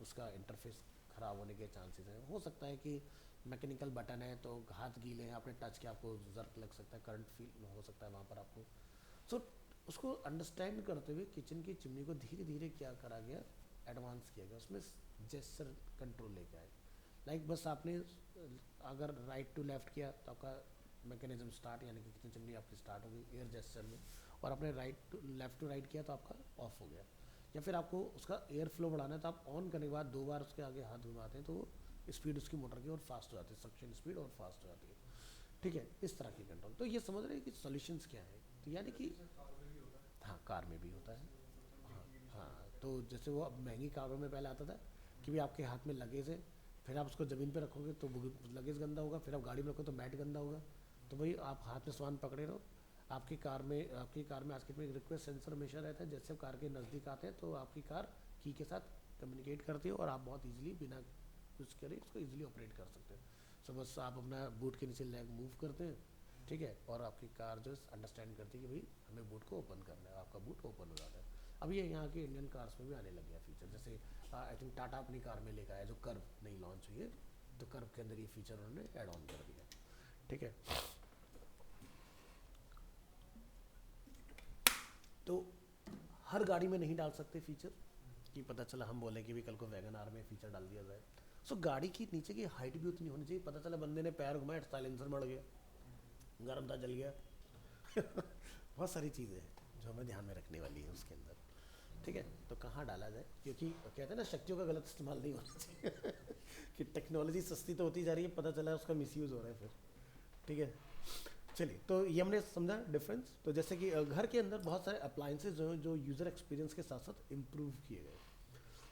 उसका इंटरफेस ख़राब होने के चांसेस हैं. हो सकता है कि मैकेनिकल बटन है तो हाथ गीले हैं, आपने टच किया, आपको जर्क लग सकता है, करंट फील हो सकता है वहाँ पर आपको. सो उसको अंडरस्टैंड करते हुए किचन की चिमनी को धीरे धीरे क्या करा गया, एडवांस किया गया. उसमें जेस्चर कंट्रोल लेके आए. लाइक बस आपने अगर राइट टू लेफ्ट किया तो आपका मैकेनिज्म स्टार्ट, यानी कि किचन चिमनी आपकी स्टार्ट हो गई एयर जेस्चर में. और आपने लेफ्ट टू राइट किया तो आपका ऑफ हो गया. या फिर आपको उसका एयर फ्लो बढ़ाना है तो आप ऑन करने के बाद 2 बार उसके आगे हाथ घुमाते हैं तो स्पीड उसकी मोटर की और फास्ट हो जाती है, सक्शन स्पीड और फास्ट हो जाती है. ठीक है. इस तरह की कंट्रोल. तो ये समझ रहे हैं कि सॉल्यूशंस क्या है. तो यानी कि हाँ, कार में भी होता है. हाँ हाँ. तो जैसे वो अब महंगी कारों में पहले आता था कि भी आपके हाथ में लगेज है, फिर आप उसको ज़मीन पे रखोगे तो लगेज गंदा होगा, फिर आप गाड़ी में रखो तो मैट गंदा होगा. तो भाई आप हाथ में सामान पकड़े रहो, आपकी कार में आज के डेट में एक रिक्वेस्ट सेंसर हमेशा रहता है। जैसे आप कार के नज़दीक आते हैं तो आपकी कार की के साथ कम्युनिकेट करती है और आप बहुत इजीली बिना कुछ करे इसको इजीली ऑपरेट कर सकते हैं। सो बस आप अपना बूट के नीचे लेग मूव करते हैं, ठीक है, और आपकी कार जो अंडरस्टैंड करती है कि भाई हमें बूट को ओपन करना है, आपका बूट ओपन हो जाता है। अब ये यहाँ के इंडियन कार्स में भी आने लग गया फीचर। जैसे आई थिंक टाटा अपनी कार में लेकर आया जो कर्व नई लॉन्च हुई है, तो कर्व के अंदर ये फीचर उन्होंने ऐड ऑन कर दिया, ठीक है। तो हर गाड़ी में नहीं डाल सकते फीचर कि पता चला हम बोले कि भी कल को वैगन आर में फीचर डाल दिया जाए। सो गाड़ी की नीचे की हाइट भी उतनी होनी चाहिए, पता चला बंदे ने पैर घुमाया साइलेंसर मर गया, गर्म था जल गया। बहुत सारी चीज़ें हैं जो हमें ध्यान में रखने वाली है उसके अंदर, ठीक है। तो कहाँ डाला जाए, क्योंकि कहते हैं ना शक्तियों का गलत इस्तेमाल नहीं होना चाहिए। कि टेक्नोलॉजी सस्ती तो होती जा रही है, पता चला उसका मिसयूज़ हो रहा है फिर, ठीक है। चलिए, तो ये हमने समझा डिफरेंस। तो जैसे कि घर के अंदर बहुत सारे अप्लाइंसेज जो हैं जो यूज़र एक्सपीरियंस के साथ साथ इम्प्रूव किए गए।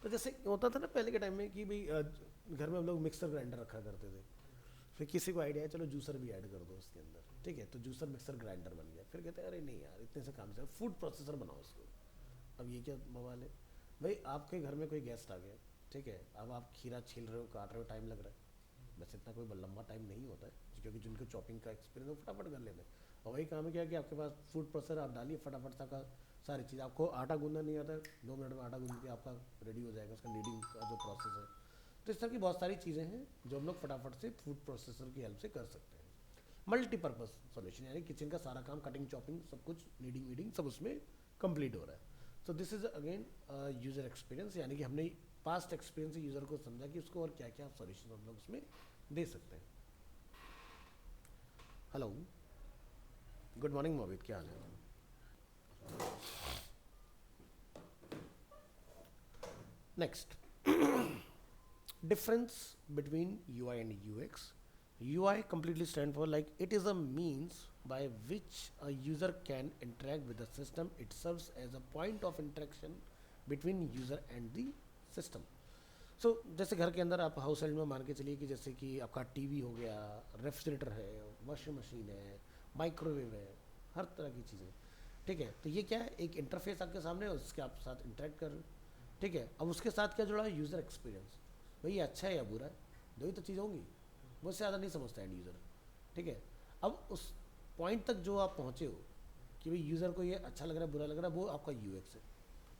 तो जैसे होता था ना पहले के टाइम में कि भाई घर में हम लोग मिक्सर ग्राइंडर रखा करते थे, फिर किसी को आइडिया है चलो जूसर भी ऐड कर दो उसके अंदर, ठीक है, तो जूसर मिक्सर ग्राइंडर बन गया। फिर कहते हैं अरे नहीं यार इतने से काम से फूड प्रोसेसर बनाओ उसको। अब ये क्या बवाल है भाई, आपके घर में कोई गेस्ट आ गया, ठीक है, अब आप खीरा छील रहे हो, काट रहे हो, टाइम लग रहा है। वैसे इतना कोई लंबा टाइम नहीं होता है, क्योंकि जिनको चॉपिंग का एक्सपीरियंस है फटाफट कर लेते हैं। और वही काम है क्या कि आपके पास फूड प्रोसेसर, आप डालिए फटाफट सा का सारी चीज़। आपको आटा गूंदना नहीं आता है, 2 मिनट में आटा गूंद के आपका रेडी हो जाएगा, उसका नीडिंग का जो प्रोसेस है। तो इस तरह की बहुत सारी चीज़ें हैं जो हम लोग फटाफट से फूड प्रोसेसर की हेल्प से कर सकते हैं। मल्टीपर्पज़ सॉल्यूशन, यानी किचन का सारा काम, कटिंग चॉपिंग सब कुछ, नीडिंग वीडिंग सब उसमें कंप्लीट हो रहा है। So this is again user experience, यानी कि हमने पास्ट एक्सपीरियंस से यूज़र को समझा कि उसको और क्या क्या सॉल्यूशन हम लोग उसमें दे सकते हैं। हेलो, गुड मॉर्निंग मोहित, क्या हाल है? Next, difference between UI and UX. UI completely stand for like it is a means by which a user can interact with the system. It serves as a point of interaction between user and the system. सो जैसे घर के अंदर आप house held में मान के चलिए कि जैसे कि आपका टीवी हो गया, रेफ्रिजरेटर है, वॉशिंग मशीन है, माइक्रोवेव है, हर तरह की चीज़ें, ठीक है। तो ये क्या है, एक इंटरफेस आपके सामने है, उसके आप साथ इंटरेक्ट कर रहे हो, ठीक है। अब उसके साथ क्या जुड़ा है, यूज़र एक्सपीरियंस। भाई ये अच्छा है या बुरा है, दो ही तो चीज़ होंगी, वो इससे ज़्यादा नहीं समझता एंड यूज़र, ठीक है। अब उस पॉइंट तक जो आप पहुँचे हो कि भाई यूज़र को ये अच्छा लग रहा है बुरा लग रहा है, वो आपका यूएक्स है,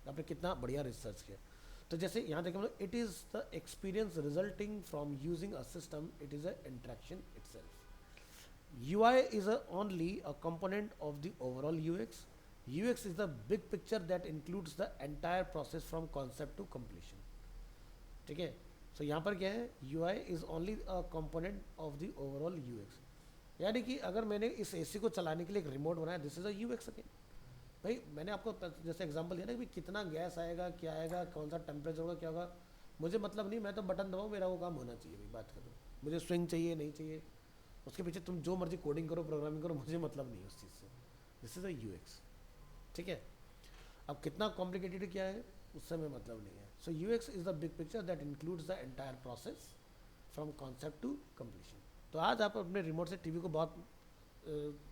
आपने कितना बढ़िया रिसर्च किया। तो जैसे यहाँ देखें मतलब it is the experience resulting from using a system, it is a interaction itself. UI is only a component of the overall UX. UX is the big picture that includes the entire process from concept to completion. ठीक है, सो यहाँ पर क्या है, UI is only a component of the overall UX। यानी कि अगर मैंने इस AC को चलाने के लिए एक रिमोट बनाया, this is a UX again. भाई मैंने आपको जैसे एग्जांपल दिया ना कि कितना गैस आएगा, क्या आएगा, कौन सा टेम्परेचर होगा, क्या होगा, मुझे मतलब नहीं, मैं तो बटन दबाऊँ, मेरा वो काम होना चाहिए। भाई बात करो, मुझे स्विंग चाहिए नहीं चाहिए, उसके पीछे तुम जो मर्जी कोडिंग करो, प्रोग्रामिंग करो, मुझे मतलब नहीं उस चीज़ से। दिस इज़ अ यूएक्स, ठीक है। अब कितना कॉम्प्लिकेटेड क्या है उससे हमें मतलब नहीं है। So UX is the big picture that includes the entire process from concept to completion. तो आज आप अपने रिमोट से टीवी को बहुत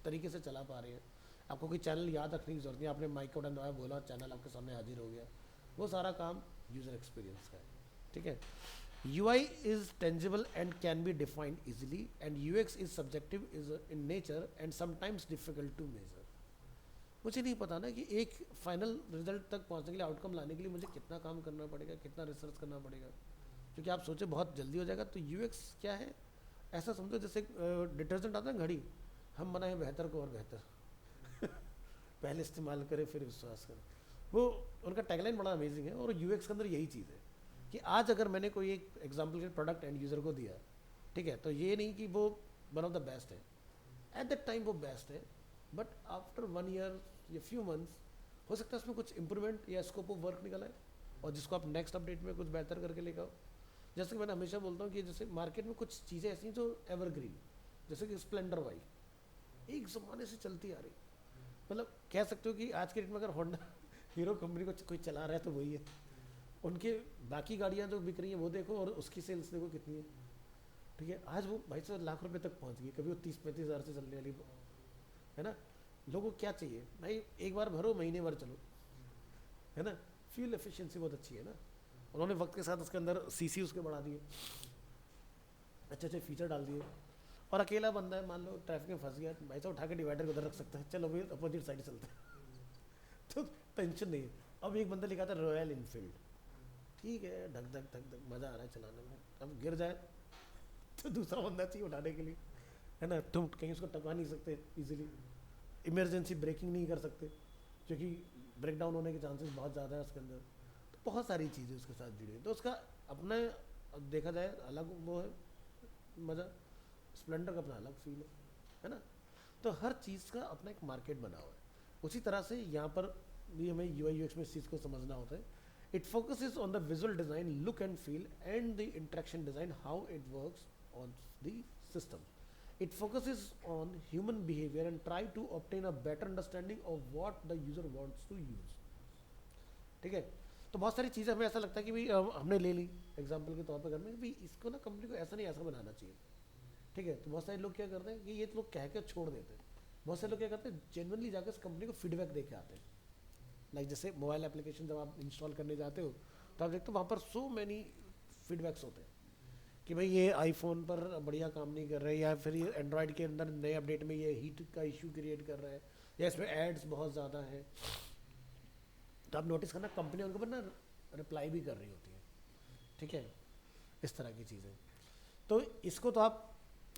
तरीके से चला पा रहे हैं। आपको कोई चैनल याद रखने की जरूरत नहीं, आपने माइक को बटन दबाया, बोला, चैनल आपके सामने हाजिर हो गया। वो सारा काम यूज़र एक्सपीरियंस का है, ठीक है। UI is tangible and can be defined easily, and UX is subjective is in nature and sometimes difficult to measure। मुझे नहीं पता ना कि एक फाइनल रिजल्ट तक पहुंचने के लिए, आउटकम लाने के लिए मुझे कितना काम करना पड़ेगा, कितना रिसर्च करना पड़ेगा, क्योंकि आप सोचे बहुत जल्दी हो जाएगा। तो UX क्या है, ऐसा समझो जैसे डिटर्जेंट आता है घड़ी, हम बनाए बेहतर को और बेहतर। पहले इस्तेमाल करें फिर विश्वास करें, वो उनका टैगलाइन बड़ा अमेजिंग है। और UX के अंदर यही चीज़ है कि आज अगर मैंने कोई एक एग्जाम्पल के प्रोडक्ट एंड यूज़र को दिया, ठीक है, तो ये नहीं कि वो वन ऑफ द बेस्ट है, एट दैट टाइम वो बेस्ट है, बट आफ्टर 1 ईयर या फ्यू मंथ्स हो सकता है उसमें कुछ इंप्रूवमेंट या स्कोप ऑफ वर्क निकला है, और जिसको आप नेक्स्ट अपडेट में कुछ बेहतर करके लेकर आओ। जैसे कि मैंने हमेशा बोलता हूँ कि जैसे मार्केट में कुछ चीज़ें ऐसी हैं जो एवरग्रीन, जैसे कि स्प्लेंडर बाइक एक ज़माने से चलती आ रही, मतलब कह सकते हो कि आज के डेट में अगर होंडा हीरो कंपनी को कोई चला रहा है तो वही है। उनके बाकी गाड़ियाँ जो बिक रही हैं वो देखो, और उसकी सेल्स देखो कितनी है, ठीक है। आज वो भाई साहब लाख रुपए तक पहुँच गई, कभी वो 30-35 हज़ार से चलने वाली है ना। लोगों को क्या चाहिए भाई, एक बार भरो महीने भर चलो, है ना। फ्यूल एफिशिएंसी बहुत अच्छी है ना, उन्होंने वक्त के साथ उसके अंदर सीसी उसके बढ़ा दिए, अच्छे अच्छे फीचर डाल दिए। और अकेला बंदा है, मान लो ट्रैफिक में फंस गया, भाई साहब उठा के डिवाइडर को उधर रख सकता है, चलो भाई अपोजिट साइड चलते हैं। तो टेंशन नहीं है। अब एक बंदा लिखा था रॉयल इनफील्ड, ठीक है, धक धक धक धक मज़ा आ रहा है चलाने में, अब गिर जाए तो दूसरा बंदा चाहिए उठाने के लिए, है ना। तुम कहीं उसको टपका नहीं सकते इजीली, इमरजेंसी ब्रेकिंग नहीं कर सकते क्योंकि ब्रेक डाउन होने के चांसेस बहुत ज़्यादा है उसके अंदर। तो बहुत सारी चीज़ें उसके साथ जुड़ी हैं, तो उसका अपना अब देखा जाए अलग वो है मज़ा, स्प्लेंडर का अपना अलग फील है ना। तो हर चीज़ का अपना एक मार्केट बना हुआ है। उसी तरह से यहाँ पर भी हमें UI UX में इस चीज़ को समझना होता है। It focuses on the visual design, look and feel and the interaction design, how it works on the system. It focuses on human behavior and try to obtain a better understanding of what the user wants to use. ठीक है। तो बहुत सारी चीज़ें हमें ऐसा लगता है कि भाई हमने ले ली एग्जाम्पल के तौर पर करने कि भाई इसको ना कंपनी को ऐसा नहीं ऐसा बनाना चाहिए, ठीक है। तो बहुत सारे लोग क्या करते हैं कि ये लोग कह के छोड़ देते हैं। बहुत सारे लोग क्या करते हैं जेनुअनली जाकर उस कंपनी को फीडबैक दे के आते हैं। लाइक जैसे मोबाइल एप्लीकेशन जब आप इंस्टॉल करने जाते हो तो आप देखते हो वहाँ पर सो मैनी फीडबैक्स होते हैं कि भाई ये आईफोन पर बढ़िया काम नहीं कर रहे, या फिर ये एंड्रॉयड के अंदर नए अपडेट में ये हीट का इशू क्रिएट कर रहा है, या इसमें एड्स बहुत ज़्यादा है। तो आप नोटिस करना कंपनी उनके ऊपर ना रिप्लाई भी कर रही होती है, ठीक है, इस तरह की चीज़ें। तो इसको तो आप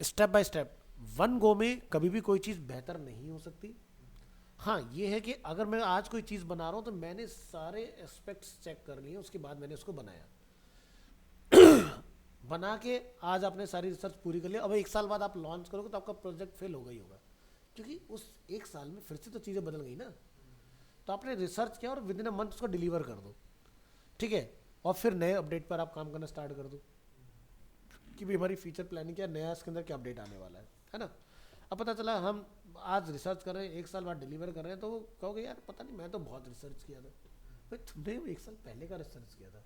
step by step one go में कभी भी कोई चीज़ बेहतर नहीं हो सकती। हाँ ये है कि अगर मैं आज कोई चीज़ बना रहा हूँ तो मैंने सारे एस्पेक्ट्स चेक कर लिए, उसके बाद मैंने उसको बनाया। बना के आज आपने सारी रिसर्च पूरी कर ली, अब एक साल बाद आप लॉन्च करोगे तो आपका प्रोजेक्ट फेल होगा ही होगा, क्योंकि उस एक साल में फिर से तो चीज़ें बदल गई ना। तो आपने रिसर्च किया और विद इन अ मंथ उसको डिलीवर कर दो, ठीक है। और फिर नए अपडेट पर आप काम करना स्टार्ट कर दो कि भाई हमारी फीचर प्लानिंग क्या, नया इसके अंदर क्या अपडेट आने वाला है ना। अब पता चला हम आज रिसर्च कर रहे हैं, एक साल बाद डिलीवर कर रहे हैं, तो वो कहोगे यार पता नहीं मैं तो बहुत रिसर्च किया था। भाई तुमने एक साल पहले का रिसर्च किया था।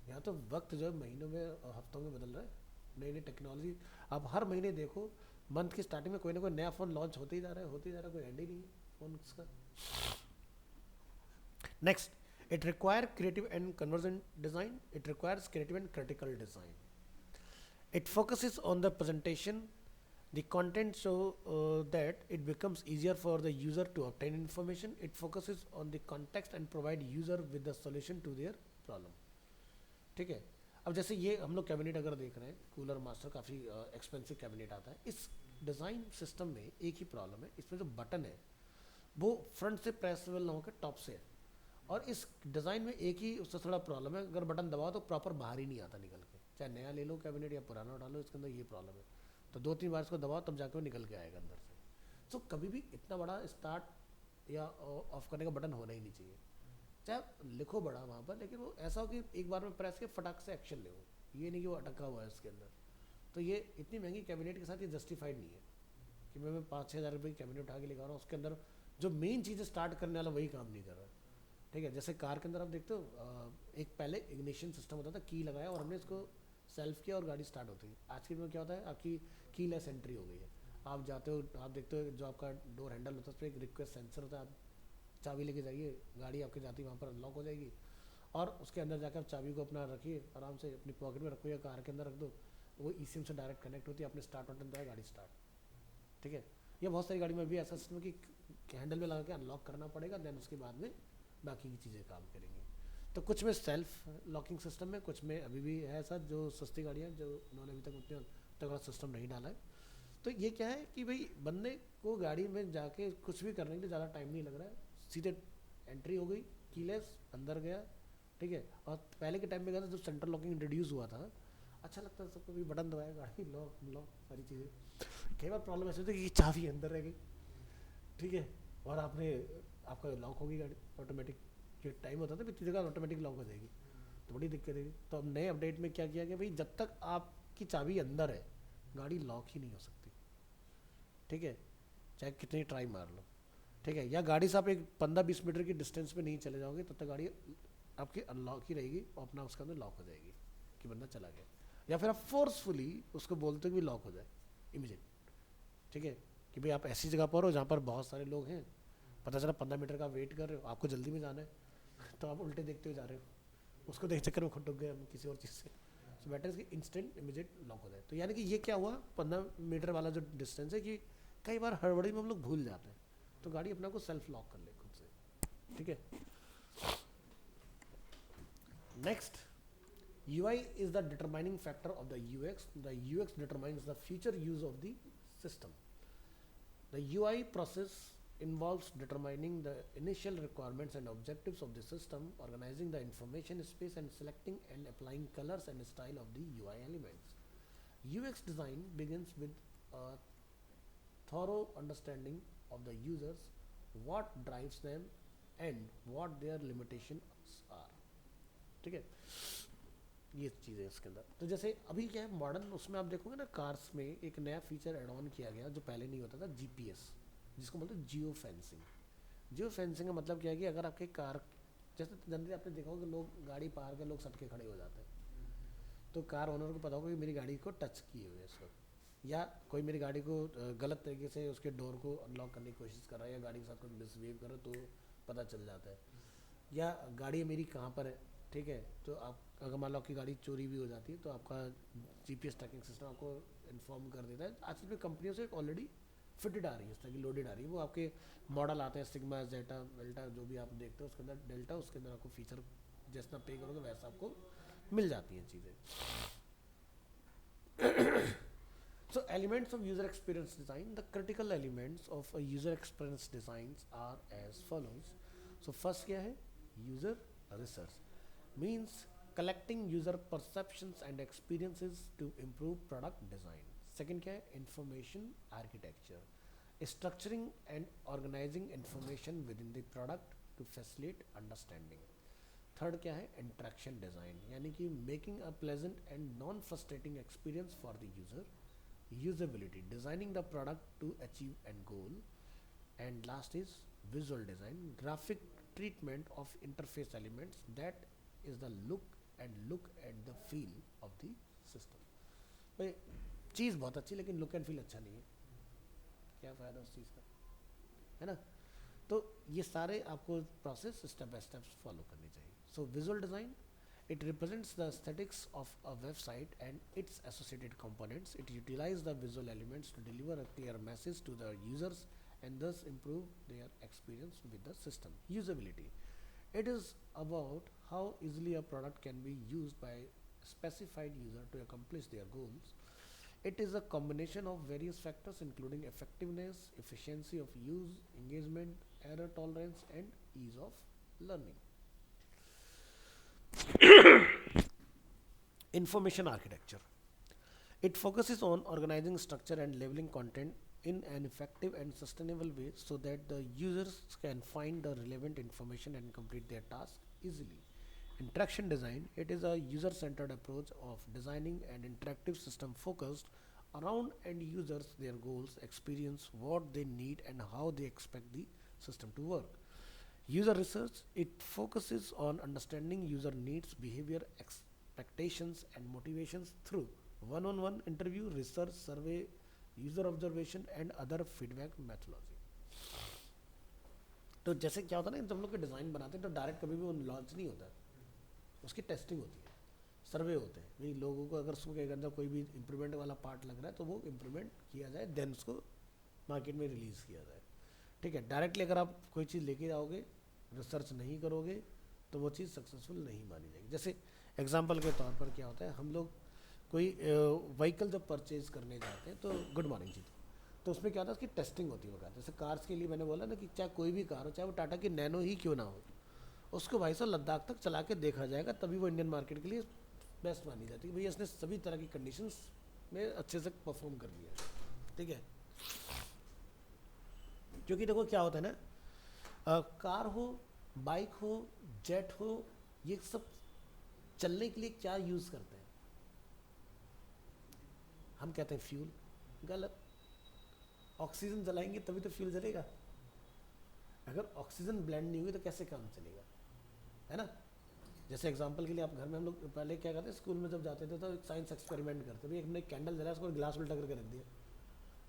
यहाँ तो वक्त जो है महीनों में और हफ्तों में बदल रहा है, नई नई टेक्नोलॉजी। आप हर महीने देखो मंथ की स्टार्टिंग में कोई ना कोई नया फ़ोन लॉन्च होते ही जा रहा है, होते ही जा रहा है, कोई एंड ही नहीं है फ़ोन का। Next, it require creative and convergent design, it requires creative and critical design. It focuses on the presentation, the content, so that it becomes easier for the user to obtain information. It focuses on the context and provide user with the solution to their problem. ठीक है। अब जैसे ये हम लोग cabinet अगर देख रहे हैं, कूलर मास्टर काफ़ी एक्सपेंसिव कैबिनेट आता है। इस डिज़ाइन सिस्टम में एक ही प्रॉब्लम है, इसमें जो बटन है वो फ्रंट से प्रेसेबल ना होकर टॉप से है। और इस डिज़ाइन में एक ही उससे थोड़ा प्रॉब्लम है, अगर बटन दबाओ तो प्रॉपर बाहर ही नहीं आता निकल के, चाहे नया ले लो कैबिनेट या पुराना डालो, इसके अंदर ये प्रॉब्लम है। तो 2-3 बार इसको दबाओ तब जाकर वो निकल के आएगा अंदर से। तो कभी भी इतना बड़ा स्टार्ट या ऑफ करने का बटन होना ही नहीं चाहिए, चाहे लिखो बड़ा वहाँ पर, लेकिन वो ऐसा हो कि एक बार में प्रेस के फटाक से एक्शन ले, ये नहीं कि वो अटका हुआ है उसके अंदर। तो ये इतनी महंगी कैबिनेट के साथ ये जस्टिफाइड नहीं है कि मैं 5-6 हज़ार रुपये की कैबिनेट उठा के लेकर आ रहा हूँ, उसके अंदर जो मेन चीज़ें स्टार्ट करने वाला वही काम नहीं कर रहा है, ठीक है। जैसे कार के अंदर आप देखते हो एक पहले इग्निशन सिस्टम होता था, की लगाया और हमने इसको सेल्फ किया और गाड़ी स्टार्ट होती है। आज के में क्या होता है, आपकी की लेस एंट्री हो गई है। आप जाते हो, आप देखते हो जो आपका डोर हैंडल होता है उस पर एक रिक्वेस्ट सेंसर होता है, आप चाबी लेके जाइए, गाड़ी आपके जाती वहाँ पर अनलॉक हो जाएगी, और उसके अंदर जाकर आप चाबी को अपना रखिए आराम से अपनी पॉकेट में रखो या कार के अंदर रख दो, वो eSIM से डायरेक्ट कनेक्ट होती है, अपने स्टार्ट बटन दबाया गाड़ी स्टार्ट, ठीक है। ये बहुत सारी गाड़ी में भी ऐसा सिस्टम है कि हैंडल में लगा के अनलॉक करना पड़ेगा, देन उसके बाद में बाकी की चीज़ें काम करेंगी। तो कुछ में सेल्फ लॉकिंग सिस्टम है, कुछ में अभी भी है ऐसा जो सस्ती गाड़ियाँ जो उन्होंने अभी तक उतने तगड़ा सिस्टम नहीं डाला है। तो ये क्या है कि भाई बंदे को गाड़ी में जाके कुछ भी करने के लिए ज़्यादा टाइम नहीं लग रहा है, सीधे एंट्री हो गई, कीलेस अंदर गया, ठीक है। और पहले के टाइम में क्या था, जब सेंट्रल लॉकिंग इंट्रोड्यूस हुआ था, अच्छा लगता था सबको, भी बटन दबाया गाड़ी लॉक लॉक सारी चीज़ें। कई बार प्रॉब्लम ऐसी होती है कि चाबी अंदर रह गई, ठीक है, और आपने आपका लॉक होगी गाड़ी ऑटोमेटिक, जो टाइम होता था इतनी जगह ऑटोमेटिक लॉक हो जाएगी, तो बड़ी दिक्कत है। तो अब नए अपडेट में क्या किया गया भाई, जब तक आपकी चाबी अंदर है गाड़ी लॉक ही नहीं हो सकती, ठीक है, चाहे कितनी ट्राई मार लो, ठीक है। या गाड़ी से आप एक 15-20 मीटर की डिस्टेंस पे नहीं चले जाओगे तब तक गाड़ी आपकी अनलॉक ही रहेगी और अपना उसके अंदर लॉक हो जाएगी कि बंदा चला गया। या फिर आप फोर्सफुली उसको बोलते हो कि लॉक हो जाए इमीडिएट, ठीक है, कि भाई आप ऐसी जगह पर हो जहाँ पर बहुत सारे लोग हैं पता चला 15 मीटर का वेट कर रहे हो, आपको जल्दी में जाना है तो आप उल्टे देखते हुए जा रहे हो, उसको देख चक्कर में खुद डूब गए हम किसी और चीज़ से। सो बेटर कि इंस्टेंट इमीडिएट लॉक हो जाए। तो यानी कि ये क्या हुआ, 15 मीटर वाला जो डिस्टेंस है, कि कई बार हड़बड़ी में हम लोग भूल जाते हैं, तो गाड़ी अपना को सेल्फ लॉक कर ले खुद से, ठीक है। Next, UI is the determining factor of the UX. The UX determines the future use of the system. The UI process involves determining the initial requirements and objectives of the system, organizing the information space, and selecting and applying colors and style of the UI elements. UX design begins with a thorough understanding of the users, what drives them, and what their limitations are. ठीक है, ये चीज़ है इसके अंदर। तो जैसे अभी क्या है मॉडर्न, उसमें आप देखोगे ना कार्स में एक नया फीचर एड ऑन किया गया जो पहले नहीं होता था, GPS, जिसको बोलते हैं जियो फेंसिंग। जियो फेंसिंग का मतलब क्या है कि अगर आपके कार, जैसे जनरली आपने देखा होगा कि लोग गाड़ी पार कर लोग सटके खड़े हो जाते हैं, तो कार ओनर को पता होगा कि मेरी गाड़ी को टच किए हुए इस वक्त, या कोई मेरी गाड़ी को गलत तरीके से उसके डोर को अनलॉक करने की कोशिश कर रहा है, या गाड़ी के साथ कोई मिसबिहेव कर रहा है, तो पता चल जाता है। या गाड़ी मेरी कहाँ पर है, ठीक है, तो आप अगर मान लो आपकी गाड़ी चोरी भी हो जाती है तो आपका GPS ट्रैकिंग सिस्टम आपको इन्फॉर्म कर देता है। आजकल में कंपनियों से ऑलरेडी फिटेड आ रही है, इस तरह की लोडेड आ रही है, वो आपके मॉडल आते हैं सिग्मा, जेटा, वेल्टा, जो भी आप देखते हो उसके अंदर डेल्टा, उसके अंदर आपको फीचर जैसा पे करोगे वैसा आपको मिल जाती हैं चीज़ें। So elements of user experience design, the critical elements of a user experience designs are as follows. So first क्या है, user research, means collecting user perceptions and experiences to improve product design. Second क्या है, information architecture, structuring and organizing information within the product to facilitate understanding. Third क्या है, interaction design, यानी कि making a pleasant and non-frustrating experience for the user. Usability, designing the product to achieve end goal. And last is visual design, graphic treatment of interface elements, that is the look and the feel of the system. भाई चीज़ बहुत अच्छी लेकिन look and feel अच्छा नहीं है, क्या फ़ायदा उस चीज़ का, है ना। तो ये सारे आपको process step by step follow करनी चाहिए। So visual design, it represents the aesthetics of a website and its associated components. It utilizes the visual elements to deliver a clear message to the users and thus improve their experience with the system. Usability, it is about how easily a product can be used by a specified user to accomplish their goals. It is a combination of various factors including effectiveness, efficiency of use, engagement, error tolerance, and ease of learning. Information architecture, it focuses on organizing structure and labeling content in an effective and sustainable way so that the users can find the relevant information and complete their task easily. Interaction design, it is a user-centered approach of designing an interactive system focused around end users, their goals, experience, what they need, and how they expect the system to work. User research, it focuses on understanding user needs, behavior, expectations, and motivations through one-on-one interview, research, survey, user observation, and other feedback methodology. तो जैसे क्या होता है ना, जब हम लोग के डिज़ाइन बनाते हैं तो डायरेक्ट कभी भी वो लॉन्च नहीं होता है, उसकी टेस्टिंग होती है, सर्वे होते हैं भाई, लोगों को अगर उसके अंदर कोई भी इम्प्रूवमेंट वाला पार्ट लग रहा है तो वो इम्प्रूवमेंट किया जाए, देन उसको मार्केट में रिलीज़ किया जाए। ठीक है, डायरेक्टली अगर आप कोई चीज़ लेके आओगे, रिसर्च नहीं करोगे, तो वो चीज़ सक्सेसफुल नहीं मानी जाएगी। जैसे एग्जांपल के तौर पर क्या होता है, हम लोग कोई व्हीकल जब परचेज करने जाते हैं तो गुड मॉर्निंग जी, तो उसमें क्या होता है, उसकी टेस्टिंग होती है वगैरह। जैसे कार्स के लिए मैंने बोला ना कि चाहे कोई भी कार हो, चाहे वो टाटा की नैनो ही क्यों ना हो, उसको भाई साहब लद्दाख तक चला के देखा जाएगा, तभी वो इंडियन मार्केट के लिए बेस्ट मानी जाती है। भैया इसने सभी तरह की कंडीशंस में अच्छे से परफॉर्म कर लिया है, ठीक है। क्योंकि देखो क्या होता है ना, कार हो, बाइक हो, जेट हो, ये सब चलने के लिए क्या यूज़ करते हैं, हम कहते हैं फ्यूल। गलत, ऑक्सीजन जलाएंगे तभी तो फ्यूल जलेगा, अगर ऑक्सीजन ब्लेंड नहीं हुई तो कैसे काम चलेगा, है ना। जैसे एग्जांपल के लिए आप घर में, हम लोग पहले क्या करते, स्कूल में जब जाते थे तो साइंस एक्सपेरिमेंट करते थे, हमने कैंडल जलाया, उसको गिलास उल्टा करके रख दिया,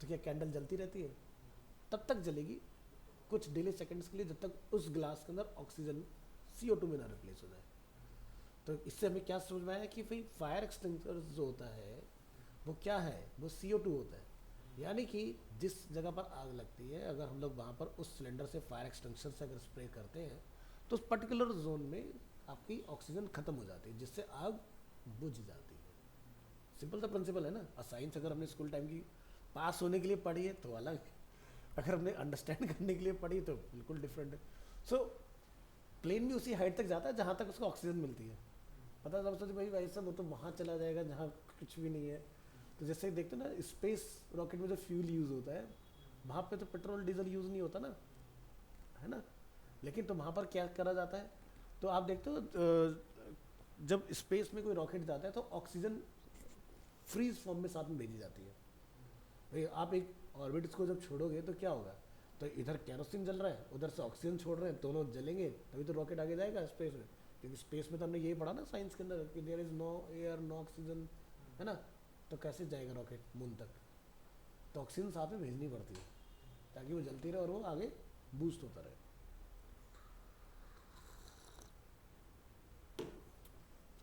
तो क्या कैंडल जलती रहती है, तब तक जलेगी कुछ डेली सेकंड्स के लिए, जब तक उस ग्लास के अंदर ऑक्सीजन CO2 में ना रिप्लेस हो जाए। तो इससे हमें क्या समझ में आया कि भाई फायर एक्सटिंग्विशर जो होता है वो क्या है, वो CO2 होता है। यानी कि जिस जगह पर आग लगती है, अगर हम लोग वहाँ पर उस सिलेंडर से फायर एक्सटिंग्विशर से अगर स्प्रे करते हैं तो उस पर्टिकुलर जोन में आपकी ऑक्सीजन खत्म हो जाती है, जिससे आग बुझ जाती है। सिंपल सा प्रिंसिपल है ना। और साइंस अगर हमने स्कूल टाइम की पास होने के लिए पढ़ी है तो अलग है, अगर हमने अंडरस्टैंड करने के लिए पढ़ी तो बिल्कुल डिफरेंट है। सो प्लेन भी उसी हाइट तक जाता है जहाँ तक उसको ऑक्सीजन मिलती है। पता चलता है भाई साहब वो तो वहाँ चला जाएगा जहाँ कुछ भी नहीं है। तो जैसे ही देखते हो ना स्पेस रॉकेट में जो फ्यूल यूज़ होता है, वहाँ पे तो पेट्रोल डीजल यूज़ नहीं होता ना, है ना। लेकिन तो वहाँ पर क्या करा जाता है, तो आप देखते हो जब स्पेस में कोई रॉकेट जाता है तो ऑक्सीजन फ्रीज फॉर्म में साथ में भेजी जाती है। भाई आप एक ऑर्बिट को जब छोड़ोगे तो क्या होगा, तो इधर केरोसिन जल रहा है, उधर से ऑक्सीजन छोड़ रहे हैं, दोनों जलेंगे तभी तो रॉकेट आगे जाएगा स्पेस में। क्योंकि स्पेस में तो हमने यही पढ़ा ना साइंस के अंदर कि there is no air no oxygen, है ना। तो कैसे जाएगा रॉकेट मून तक, तो ऑक्सीजन साथ में भेजनी पड़ती है ताकि वो जलती रहे और वो आगे बूस्ट होता रहे।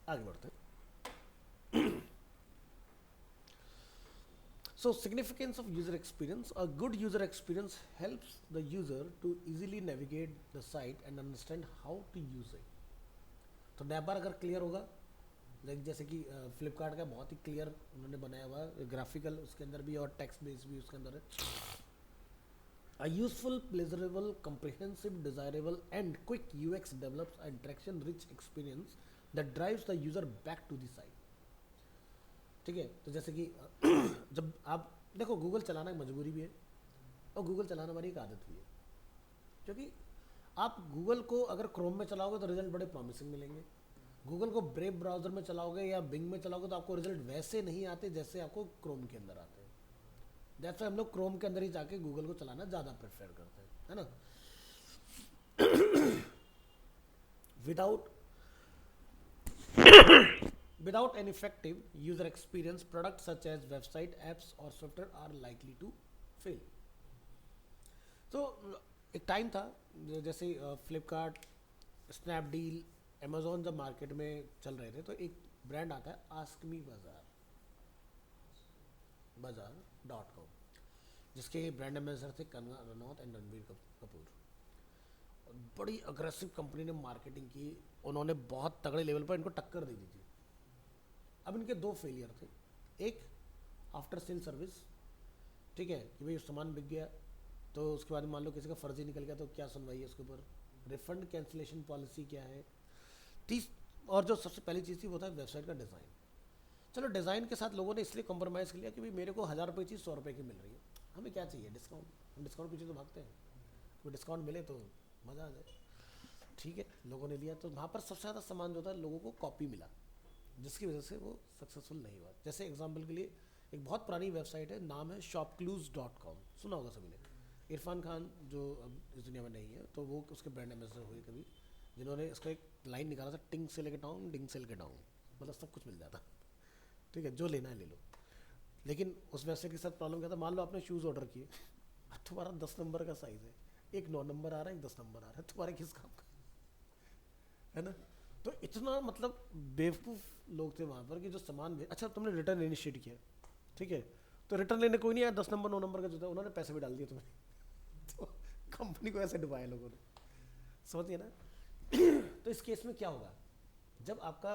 आगे बढ़ते हैं। So significance of user experience. A good user experience helps the user to easily navigate the site and understand how to use it. तो नैबर अगर क्लियर होगा, लाइक जैसे कि फ्लिपकार्ट का बहुत ही क्लियर उन्होंने बनाया हुआ ग्राफिकल उसके अंदर भी और टेक्स्ट बेस भी उसके अंदर है। A useful, pleasurable, comprehensive, desirable and quick UX develops a interaction rich experience that drives the user back to the site. ठीक है, तो जैसे कि जब आप देखो गूगल चलाना एक मजबूरी भी है और गूगल चलाना हमारी एक आदत भी है। क्योंकि आप गूगल को अगर क्रोम में चलाओगे तो रिजल्ट बड़े प्रॉमिसिंग मिलेंगे, गूगल को ब्रेव ब्राउज़र में चलाओगे या बिंग में चलाओगे तो आपको रिजल्ट वैसे नहीं आते जैसे आपको क्रोम के अंदर आते हैं। जैसे हम लोग क्रोम के अंदर ही जाके गूगल को चलाना ज़्यादा प्रेफर करते हैं, है ना। Without Without an effective user experience, products such as website, apps or software are likely to fail. तो एक टाइम था जैसे फ्लिपकार्ट, स्नैपडील, अमेजोन जब मार्केट में चल रहे थे तो एक ब्रांड आता है आस्क मी बाजार.com, जिसके ब्रांड एम्बेसडर थे कंगना रनौत एंड रणबीर कपूर। बड़ी अग्रेसिव कंपनी ने मार्केटिंग की, उन्होंने बहुत तगड़े लेवल पर इनको टक्कर दे दी थी। अब इनके दो फेलियर थे। एक आफ्टर सेल सर्विस, ठीक है कि भाई सामान बिक गया तो उसके बाद मान लो किसी का फर्जी निकल गया तो क्या सुनवाई है उसके ऊपर, रिफंड कैंसिलेशन पॉलिसी क्या है। तीस और जो सबसे पहली चीज़ थी वो था वेबसाइट का डिज़ाइन। चलो डिज़ाइन के साथ लोगों ने इसलिए कॉम्प्रोमाइज़ कर लिया कि भाई मेरे को 1000 रुपये चीज़ 100 रुपये की मिल रही है, हमें क्या चाहिए डिस्काउंट, हम डिस्काउंट पीछे तो भागते हैं, कोई डिस्काउंट मिले तो मज़ा आ जाए। ठीक है, लोगों ने लिया तो वहाँ पर सबसे ज़्यादा सामान जो था लोगों को कॉपी मिला, जिसकी वजह से वो सक्सेसफुल नहीं हुआ। जैसे एग्जांपल के लिए एक बहुत पुरानी वेबसाइट है, नाम है shopclues.com, सुना होगा सभी ने। इरफान खान जो अब इस दुनिया में नहीं है तो वो उसके ब्रांड एम्बेसडर हुए कभी, जिन्होंने इसका एक लाइन निकाला था, टिंग से लेके टाउन डिंग से लेके डाउन, मतलब सब कुछ मिल जाता। ठीक है, जो लेना है ले लो। लेकिन उस वेबसाइट के साथ प्रॉब्लम क्या था, मान लो आपने शूज़ ऑर्डर किए, तुम्हारा 10 नंबर का साइज़ है, एक 9 नंबर आ रहा है, एक 10 नंबर आ रहा है, तुम्हारे किस काम का, है ना। तो इतना मतलब बेवकूफ़ लोग थे वहाँ पर कि जो सामान अच्छा तुमने रिटर्न इनिशिएट किया, ठीक है, तो रिटर्न लेने कोई नहीं आया, 10 नंबर 9 नंबर का जो था उन्होंने पैसे भी डाल दिए तुम्हें। तो कंपनी को ऐसे डुबाया लोगों ने, समझिए ना। तो इस केस में क्या होगा, जब आपका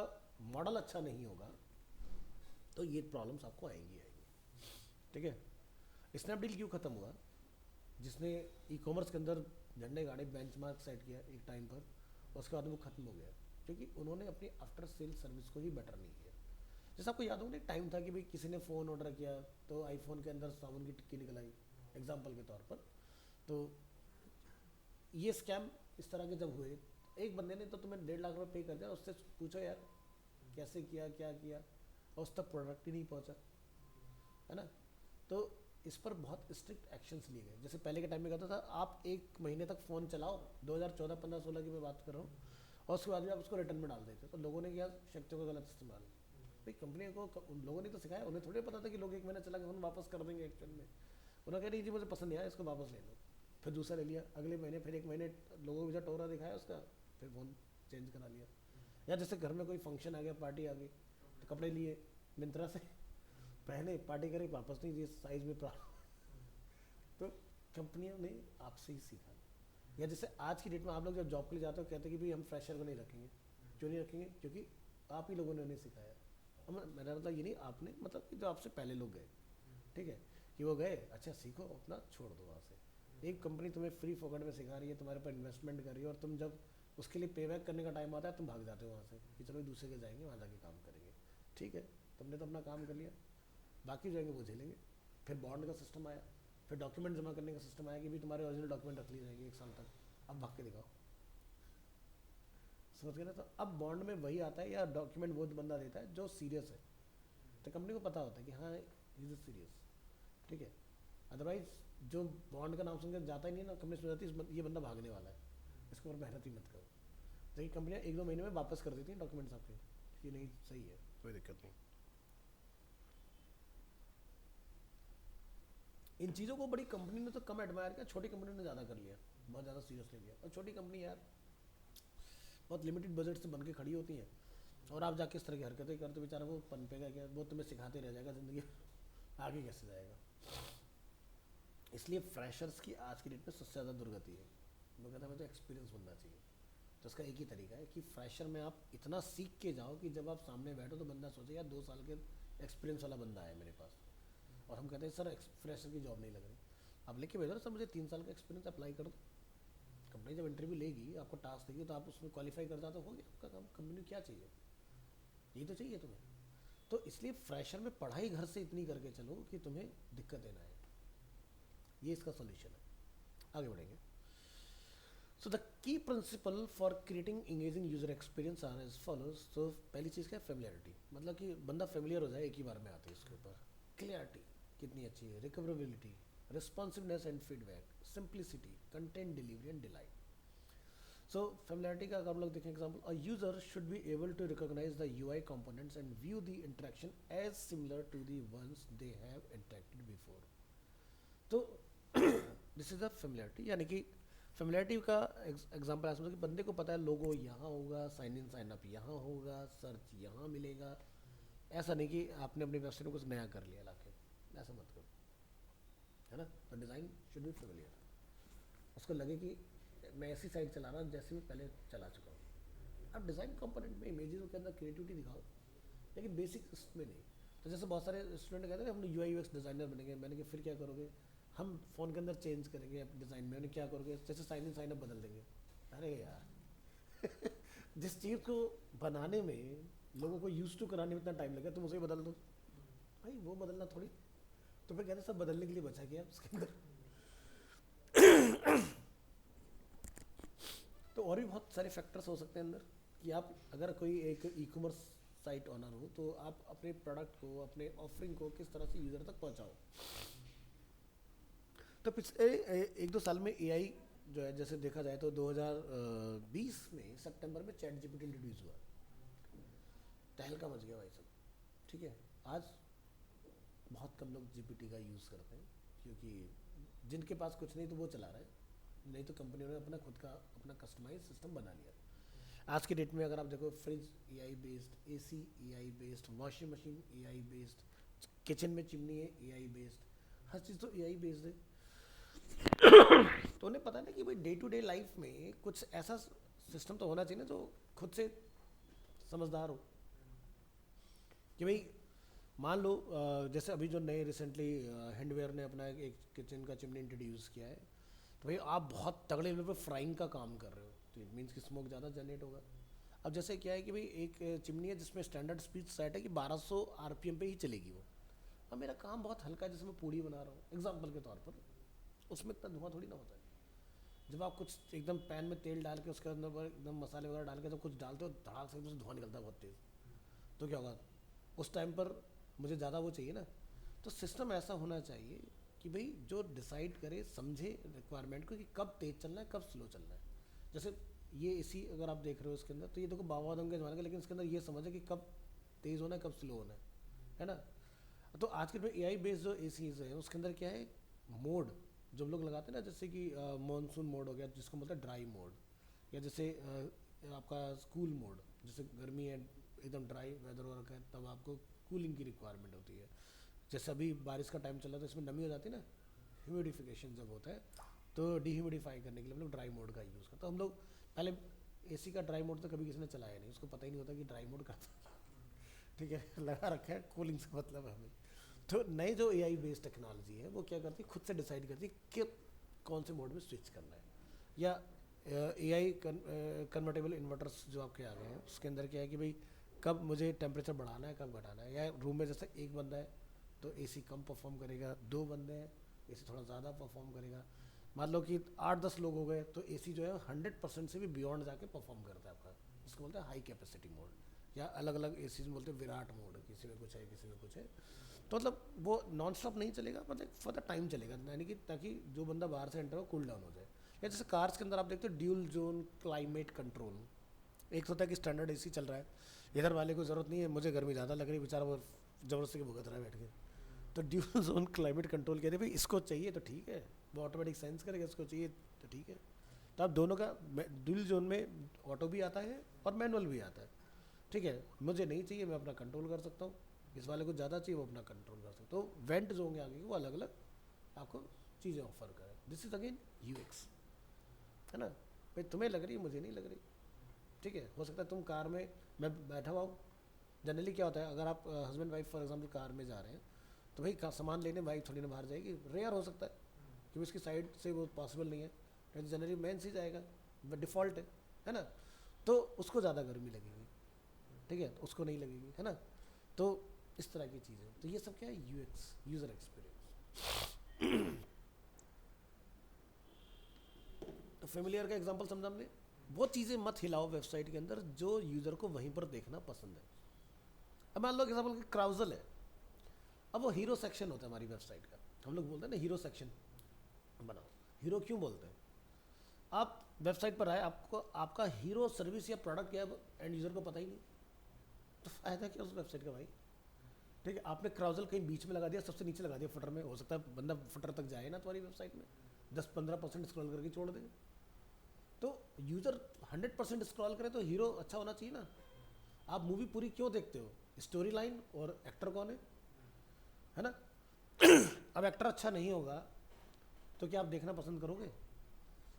मॉडल अच्छा नहीं होगा तो ये प्रॉब्लम्स आपको आएंगी आएंगी। ठीक है, स्नैपडील क्यों ख़त्म हुआ, जिसने ई कॉमर्स के अंदर झंडे गाड़े बेंचमार्क सेट किया एक टाइम पर, उसके बाद वो ख़त्म हो गया क्योंकि उन्होंने अपनी आफ्टर सेल सर्विस को ही बेटर नहीं किया। जैसे आपको याद होगा एक टाइम था कि भाई किसी ने फ़ोन ऑर्डर किया तो आईफोन के अंदर साबुन की टिक्की निकल आई, एग्जाम्पल के तौर पर। तो ये स्कैम इस तरह के जब हुए, एक बंदे ने तो तुम्हें 1.5 लाख रुपये पे कर दिया, उससे पूछो यार कैसे किया क्या किया, और उस तक प्रोडक्ट ही नहीं पहुंचा, है ना। तो इस पर बहुत स्ट्रिक्ट एक्शंस लिए गए। जैसे पहले के टाइम में कहता था आप 1 महीने तक फ़ोन चलाओ, 2014 15 16 की मैं बात कर रहा हूँ, और उसके बाद भी आप उसको रिटर्न में डाल देते। तो लोगों ने किया शक्तियों का गलत इस्तेमाल। भाई कंपनी को उन लोगों ने तो सिखाया, उन्हें थोड़ी पता था कि लोग 1 महीना चला के फ़ोन वापस कर देंगे एक्चुअल में। उन्होंने कहा नहीं जी मुझे पसंद नहीं आया, इसको वापस ले लो। फिर दूसरा ले लिया, अगले महीने फिर एक महीने लोगों को वीज़ा टोरा दिखाया उसका, फिर फ़ोन चेंज करा लिया। या जैसे घर में कोई फंक्शन आ गया, पार्टी आ गई, तो कपड़े लिए मिंत्रा से, पहने पार्टी करी, वापस नहीं दिए, साइज़ में तो कंपनियों ने आपसे ही सीखा। या जैसे आज की डेट में आप लोग जब जॉब के लिए जाते हो कहते हैं कि भाई हम फ्रेशर को नहीं रखेंगे। क्यों नहीं रखेंगे? क्योंकि आप ही लोगों ने उन्हें सिखाया। मेरा मतलब ये नहीं आपने, मतलब कि जो आपसे पहले लोग गए, ठीक है, कि वो गए, अच्छा सीखो, अपना छोड़ दो वहाँ से। एक कंपनी तुम्हें फ्री फोकट में सिखा रही है, तुम्हारे पर इन्वेस्टमेंट कर रही है, और तुम जब उसके लिए पे बैक करने का टाइम आता है तुम भाग जाते हो वहाँ से कि चलो दूसरे के जाएंगे, वहाँ जाके काम करेंगे। ठीक है, तुमने तो अपना काम कर लिया, बाकी जो जाएंगे वो झेलेंगे। फिर बॉन्ड का सिस्टम आया, फिर डॉक्यूमेंट जमा करने का सिस्टम आया कि भी तुम्हारे ओरिजिनल डॉक्यूमेंट रख लिए जाएंगे 1 साल तक, अब भाग के दिखाओ। समझ गए ना? तो अब बॉन्ड में वही आता है, या डॉक्यूमेंट वो बंदा देता है जो सीरियस है, तो कंपनी को पता होता है कि हाँ इज सीरियस, ठीक है। अदरवाइज जो बॉन्ड का नाम सुनकर जाता ही नहीं ना, कंपनी सोच जाती है ये बंदा भागने वाला है, इसके ऊपर मेहनत ही मत करो। लेकिन कंपनियाँ 1-2 महीने में वापस कर देती हैं डॉक्यूमेंट्स आपके, कि नहीं सही है, कोई दिक्कत नहीं। इन चीज़ों को बड़ी कंपनी ने तो कम एडमायर किया, छोटी कंपनी ने ज़्यादा कर लिया, बहुत ज़्यादा सीरियस ले लिया। और छोटी कंपनी यार बहुत लिमिटेड बजट से बन के खड़ी होती हैं, और आप जाके इस तरह की हरकतें करते, बेचारा वो पनपेगा क्या, वो तुम्हें सिखाते रह जाएगा ज़िंदगी आगे कैसे जाएगा। इसलिए फ्रेशर्स की आज की डेट में सबसे ज़्यादा दुर्गति है। वो कहता है हमें तो एक्सपीरियंस बनना चाहिए। तो उसका एक ही तरीका है कि फ्रेशर में आप इतना सीख के जाओ कि जब आप सामने बैठो तो बंदा सोचे यार 2 साल के एक्सपीरियंस वाला बंदा है मेरे पास। और हम कहते हैं सर फ्रेशर की जॉब नहीं लग रही, आप लेके भेजो ना सर मुझे 3 साल का एक्सपीरियंस, अप्लाई कर दो। कंपनी जब इंटरव्यू लेगी, आपको टास्क देगी, तो आप उसमें क्वालिफाई कर जाते हो गया आपका काम। कंपनी को क्या चाहिए? यही तो चाहिए तुम्हें। तो इसलिए फ्रेशर में पढ़ाई घर से इतनी करके चलो कि तुम्हें दिक्कतें ना आए, ये इसका सोल्यूशन है। आगे बढ़ेंगे। So the key principle for creating engaging user experience are as follows. तो पहली चीज़ क्या है? फेमिलियरिटी, मतलब कि बंदा फेमिलियर हो जाए एक ही बार में आते हैं इसके ऊपर। क्लियरिटी कितनी अच्छी है, recoverability, responsiveness and feedback, simplicity, content delivery and delight. So familiarity का अगर हम लोग देखें example, a user should be able to recognize the UI components and view the interaction as similar to the ones they have interacted before. तो this is a familiarity, यानी कि familiarity का example ऐसा कि बंदे को पता है लोगो यहाँ होगा, साइन इन साइन अप यहाँ होगा, सर्च यहाँ मिलेगा। ऐसा नहीं कि आपने अपनी वेबसाइट में कुछ नया कर लिया लाके, ऐसा मत करो, है ना। तो डिज़ाइन शुड बी फेमिलियर, उसको लगे कि मैं ऐसी साइट चला रहा हूँ जैसे मैं पहले चला चुका हूँ। अब डिज़ाइन कंपोनेंट में इमेजेस के अंदर क्रिएटिविटी दिखाओ, लेकिन बेसिक इसमें नहीं। तो जैसे बहुत सारे स्टूडेंट कहते हैं हम यूआई यूएक्स डिज़ाइनर बनेंगे, मैंने कहा फिर क्या करोगे? हम फ़ोन के अंदर चेंज करेंगे डिज़ाइन में, उन्हें क्या करोगे? जैसे साइन इन साइन अप बदल देंगे। अरे यार जिस चीज़ को बनाने में लोगों को यूज टू कराने में इतना टाइम लगा, तुम उसे बदल दो। भाई वो बदलना थोड़ी, तो फिर कहते हैं सब बदलने के लिए बचा गया उसके अंदर। तो और भी बहुत सारे फैक्टर्स हो सकते हैं अंदर, कि आप अगर कोई एक ई कॉमर्स साइट ऑनर हो तो आप अपने प्रोडक्ट को, अपने ऑफरिंग को किस तरह से यूज़र तक पहुंचाओ। तो पिछले 1-2 साल में एआई जो है, जैसे देखा जाए तो 2020 में सितंबर में चैट जीपीटी इंट्रोड्यूस हुआ, तहलका मच गया भाई सब। ठीक है, आज बहुत कम लोग जीपीटी का यूज़ करते हैं, क्योंकि जिनके पास कुछ नहीं तो वो चला रहा है, नहीं तो कंपनियों ने अपना खुद का अपना कस्टमाइज सिस्टम बना लिया। आज की डेट में अगर आप देखो, fridge AI based, AC AI based, washing machine AI based, kitchen में चिमनी है एआई बेस्ड, हर चीज़ तो एआई बेस्ड है। तो उन्हें पता है ना कि भाई डे टू डे लाइफ में कुछ ऐसा सिस्टम तो होना चाहिए ना जो खुद से समझदार हो। कि भाई मान लो जैसे अभी जो नए रिसेंटली हैंडवेयर ने अपना एक किचन का चिमनी इंट्रोड्यूस किया है, तो भाई आप बहुत तगड़े लेवल पर फ्राइंग का काम कर रहे हो, तो इट मीन्स कि स्मोक ज़्यादा जनरेट होगा। अब जैसे क्या है कि भाई एक चिमनी है जिसमें स्टैंडर्ड स्पीड सेट है कि 1200 आरपीएम पे ही चलेगी वो। अब मेरा काम बहुत हल्का है, जैसे मैं पूड़ी बना रहा हूँ एग्जाम्पल के तौर पर, उसमें इतना धुआं थोड़ी ना होता है। जब आप कुछ एकदम पैन में तेल डाल के उसके अंदर एकदम मसाले वगैरह डाल के जब कुछ डालते हो, धड़ाक से उसमें धुआं निकलता है बहुत तेज़, तो क्या होगा? उस टाइम पर मुझे ज़्यादा वो चाहिए ना। तो सिस्टम ऐसा होना चाहिए कि भाई जो डिसाइड करे, समझे रिक्वायरमेंट को कि कब तेज़ चलना है कब स्लो चलना है। जैसे ये इसी अगर आप देख रहे हो इसके अंदर, तो ये देखो बाबा आदम के ज़माने का, लेकिन इसके अंदर ये समझ है कि कब तेज़ होना है कब स्लो होना है ना। तो आज के में एआई बेस्ड जो एसीज है उसके अंदर क्या है, मोड जो हम लोग लगाते हैं ना, जैसे कि मॉनसून मोड हो गया जिसको बोलते हैं ड्राई मोड, या जैसे आपका कूल मोड, जैसे गर्मी है एकदम ड्राई वेदर हो रखा है तब आपको कूलिंग की रिक्वायरमेंट होती है। जैसे अभी बारिश का टाइम चल रहा है तो इसमें नमी हो जाती है ना, ह्यूमिडिफिकेशन जब होता है तो डिह्यूमिडिफाई करने के लिए हम लोग ड्राई मोड का यूज़ करते हैं। हम लोग पहले एसी का ड्राई मोड तो कभी किसी ने चलाया नहीं, उसको पता ही नहीं होता कि ड्राई मोड करता है। ठीक है, लगा रखा है कूलिंग से मतलब है हमें। तो नई जो एआई बेस्ड टेक्नोलॉजी है वो क्या करती है, खुद से डिसाइड करती है कि कौन से मोड में स्विच करना है। या एआई कन्वर्टेबल इन्वर्टर्स जो आपके आ गए हैं उसके अंदर क्या है कि भाई कब मुझे टेम्परेचर बढ़ाना है कब घटाना है। या रूम में जैसे एक बंदा है तो एसी कम परफॉर्म करेगा, दो बंदे हैं एसी थोड़ा ज़्यादा परफॉर्म करेगा। मान लो कि 8-10 लोग हो गए तो एसी जो है 100% से भी बियॉन्ड जाके परफॉर्म करता है आपका, इसको बोलते हैं हाई कैपेसिटी मोड। या अलग अलग एसी में बोलते हैं विराट मोड, किसी में कुछ है किसी में कुछ है। तो मतलब वो नॉन स्टॉप नहीं चलेगा, मतलब फॉर द टाइम चलेगा, यानी कि ताकि जो बंदा बाहर से एंटर हो कूल डाउन हो जाए। या जैसे कार्स के अंदर आप देखते हो ड्यूल जोन क्लाइमेट कंट्रोल, एक तो होता है कि स्टैंडर्ड एसी चल रहा है, इधर वाले को ज़रूरत नहीं है, मुझे गर्मी ज़्यादा लग रही है, बेचारा वो ज़बरदस्ती के भुगत रहा है बैठ के। तो ड्यूल जोन क्लाइमेट कंट्रोल कहते हैं भाई इसको चाहिए तो ठीक है, वो ऑटोमेटिक सेंस करेगा, इसको चाहिए तो ठीक है। तो आप दोनों का ड्यूल जोन में ऑटो भी आता है और मैनुअल भी आता है। ठीक है, मुझे नहीं चाहिए मैं अपना कंट्रोल कर सकता हूँ, इस वाले को ज़्यादा चाहिए वो अपना कंट्रोल कर सकता हूँ। तो वेंट जोन के आगे वो अलग अलग आपको चीज़ें ऑफर करें। दिस इज़ अगेन यूएक्स, है ना। भाई तुम्हें लग रही है मुझे नहीं लग रही, ठीक है। हो सकता है तुम कार में, मैं बैठा हुआ हूँ, जनरली क्या होता है अगर आप husband wife for example car में जा रहे हैं तो भाई सामान लेने वाइफ थोड़ी ना बाहर जाएगी, रेयर हो सकता है क्योंकि उसकी साइड से वो पॉसिबल नहीं है, नहीं तो जनरली मैन से जाएगा, डिफ़ॉल्ट है ना। तो उसको ज़्यादा गर्मी लगेगी, ठीक है, तो उसको नहीं लगेगी, है ना। तो इस तरह की चीज़ें, तो ये सब क्या है, यूएक्स, यूज़र एक्सपीरियंस। तो फेमिलियर का एग्जांपल समझा हमने। वो चीज़ें मत हिलाओ वेबसाइट के अंदर जो यूज़र को वहीं पर देखना पसंद है। अब मान लो एग्जाम्पल कि क्राउजल है, अब वो हीरो सेक्शन होता है हमारी वेबसाइट का, हम लोग बोलते हैं ना हीरो सेक्शन बनाओ। हीरो क्यों बोलते हैं, आप वेबसाइट पर आए आपको आपका हीरो सर्विस या प्रोडक्ट क्या है एंड यूज़र को पता ही नहीं, तो फायदा क्या उस वेबसाइट का भाई। ठीक है, आपने क्राउजल कहीं बीच में लगा दिया, सबसे नीचे लगा दिया फुटर में, हो सकता है बंदा फुटर तक जाए ना तुम्हारी वेबसाइट में, 10-15% स्क्रॉल करके छोड़ देगा। तो यूज़र 100% स्क्रॉल करे तो हीरो अच्छा होना चाहिए ना। आप मूवी पूरी क्यों देखते हो, स्टोरी लाइन और एक्टर कौन है ना। अब एक्टर अच्छा नहीं होगा तो क्या आप देखना पसंद करोगे।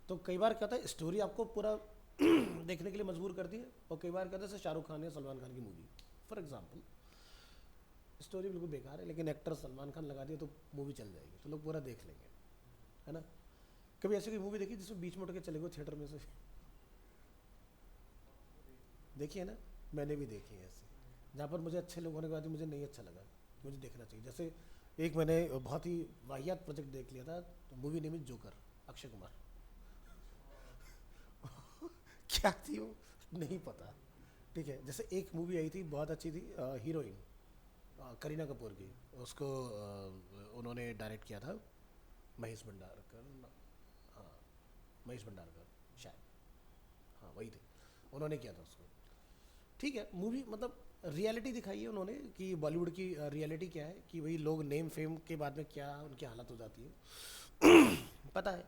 तो कई बार क्या होता है स्टोरी आपको पूरा देखने के लिए मजबूर करती है, और कई बार क्या होता है जैसे शाहरुख खान या सलमान खान की मूवी फॉर एग्जाम्पल, स्टोरी बिल्कुल बेकार है लेकिन एक्टर सलमान खान लगा दिया तो मूवी चल जाएगी, तो लोग पूरा देख लेंगे, है ना। कभी ऐसी कोई मूवी देखी जिसमें बीच में उठ के चले गए थिएटर में से, देखी है ना। मैंने भी देखी है ऐसी, जहाँ पर मुझे अच्छे लोग होने के बाद भी मुझे नहीं अच्छा लगा, मुझे देखना चाहिए। जैसे एक मैंने बहुत ही वाहियात प्रोजेक्ट देख लिया था, तो movie name is joker, Akshay Kumar. क्या थी वो नहीं पता, ठीक है। जैसे एक मूवी आई थी बहुत अच्छी थी, हीरोइन करीना कपूर की, उसको उन्होंने डायरेक्ट किया था महेश भंडारकर, हाँ महेश भंडारकर शायद, हाँ वही थे, उन्होंने किया था उसको। ठीक है, मूवी मतलब रियलिटी दिखाई है उन्होंने कि बॉलीवुड की रियलिटी क्या है, कि भाई लोग नेम फेम के बाद में क्या उनकी हालत हो जाती है। पता है,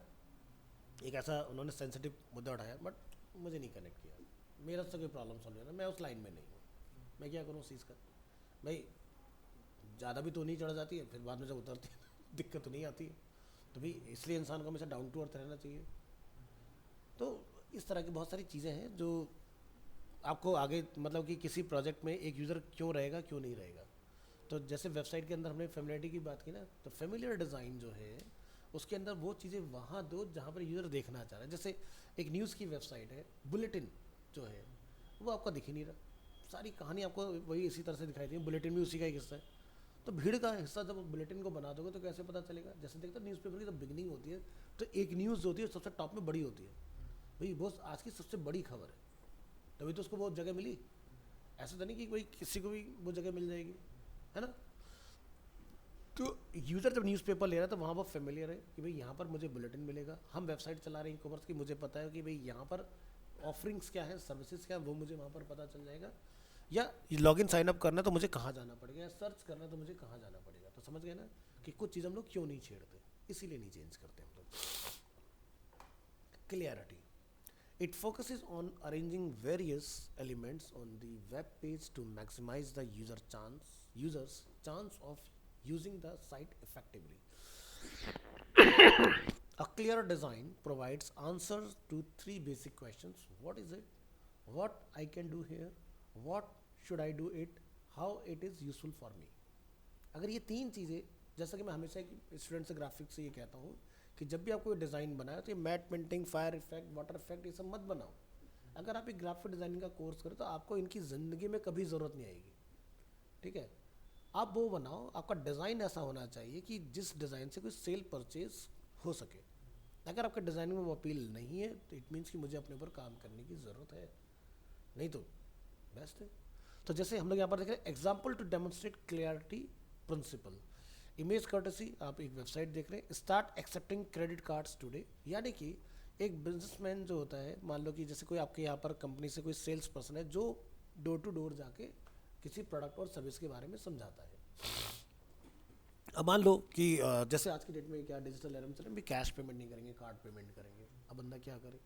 एक ऐसा उन्होंने सेंसिटिव मुद्दा उठाया, बट मुझे नहीं कनेक्ट किया, मेरा से कोई प्रॉब्लम सॉल्व नहीं है, मैं उस लाइन में नहीं हूँ। मैं क्या करूँ उस चीज़ का, भाई ज़्यादा भी तो नहीं चढ़ जाती है, फिर बाद में जब उतरती है दिक्कत तो नहीं आती है। तो भाई इसलिए इंसान को हमेशा डाउन टू अर्थ रहना चाहिए। तो इस तरह की बहुत सारी चीज़ें हैं जो आपको आगे मतलब कि किसी प्रोजेक्ट में एक यूज़र क्यों रहेगा क्यों नहीं रहेगा। तो जैसे वेबसाइट के अंदर हमने फेमिलियरिटी की बात की ना, तो फेमिलियर डिज़ाइन जो है उसके अंदर वो चीज़ें वहाँ दो जहाँ पर यूज़र देखना चाह रहा है। जैसे एक न्यूज़ की वेबसाइट है, बुलेटिन जो है वो आपका दिख ही नहीं रहा, सारी कहानी आपको वही इसी तरह से दिखाई दी, बुलेटिन भी उसी का एक हिस्सा है। तो भीड़ का हिस्सा जब बुलेटिन को बना दोगे तो कैसे पता चलेगा। जैसे देखते हो न्यूज़पेपर की जब बिगनिंग होती है तो एक न्यूज़ होती है सबसे टॉप में बड़ी होती है, भाई वो आज की सबसे बड़ी खबर है, तभी तो उसको वो जगह मिली। ऐसा तो नहीं कि कोई किसी को भी वो जगह मिल जाएगी, है ना। तो यूज़र जब न्यूज़पेपर ले रहा है तो वहाँ वो फेमिलियर है कि भाई यहाँ पर मुझे बुलेटिन मिलेगा। हम वेबसाइट चला रहे हैं ई कॉमर्स की, मुझे पता है कि भाई यहाँ पर ऑफरिंग्स क्या है, सर्विसेज क्या है, वो मुझे वहाँ पर पता चल जाएगा। या लॉगिन साइन अप करना है तो मुझे कहाँ जाना पड़ेगा, या सर्च करना है तो मुझे कहाँ जाना पड़ेगा। तो समझ गए ना कि कुछ चीज़ हम लोग क्यों नहीं छेड़ते। इसीलिए नहीं चेंज करते हम लोग। Clarity, it focuses on arranging various elements on the web page to maximize the user's chance of using the site effectively. A clear design provides answers to three basic questions: what is it, what I can do here, what should I do it, how it is useful for me. अगर ये तीन चीज़ें, जैसा कि मैं हमेशा student से graphics से ये कहता हूँ कि जब भी आप कोई डिज़ाइन बनाए तो ये matte painting, fire effect, water effect, ये सब मत बनाओ। अगर आप एक ग्राफिक डिज़ाइनिंग का कोर्स करें तो आपको इनकी ज़िंदगी में कभी ज़रूरत नहीं आएगी। ठीक है, आप वो बनाओ, आपका डिज़ाइन ऐसा होना चाहिए कि जिस डिज़ाइन से कोई सेल परचेज हो सके। अगर आपके डिज़ाइनिंग में वो अपील नहीं है तो इट मीन्स कि मुझे अपने ऊपर काम करने की ज़रूरत है, नहीं तो बेस्ट है। तो जैसे हम लोग यहाँ पर देख रहे हैं example to demonstrate clarity principle. Image courtesy, आप एक वेबसाइट देख रहे हैं, start accepting credit cards today. यानी कि एक बिजनेसमैन जो होता है, मान लो कि जैसे कोई आपके यहाँ पर कंपनी से कोई सेल्स पर्सन है जो डोर टू डोर जाके किसी प्रोडक्ट और सर्विस के बारे में समझाता है। अब मान लो कि जैसे आज की डेट में क्या डिजिटल एरा में चल रहा है, भी कैश पेमेंट नहीं करेंगे, कार्ड पेमेंट करेंगे। अब बंदा क्या करे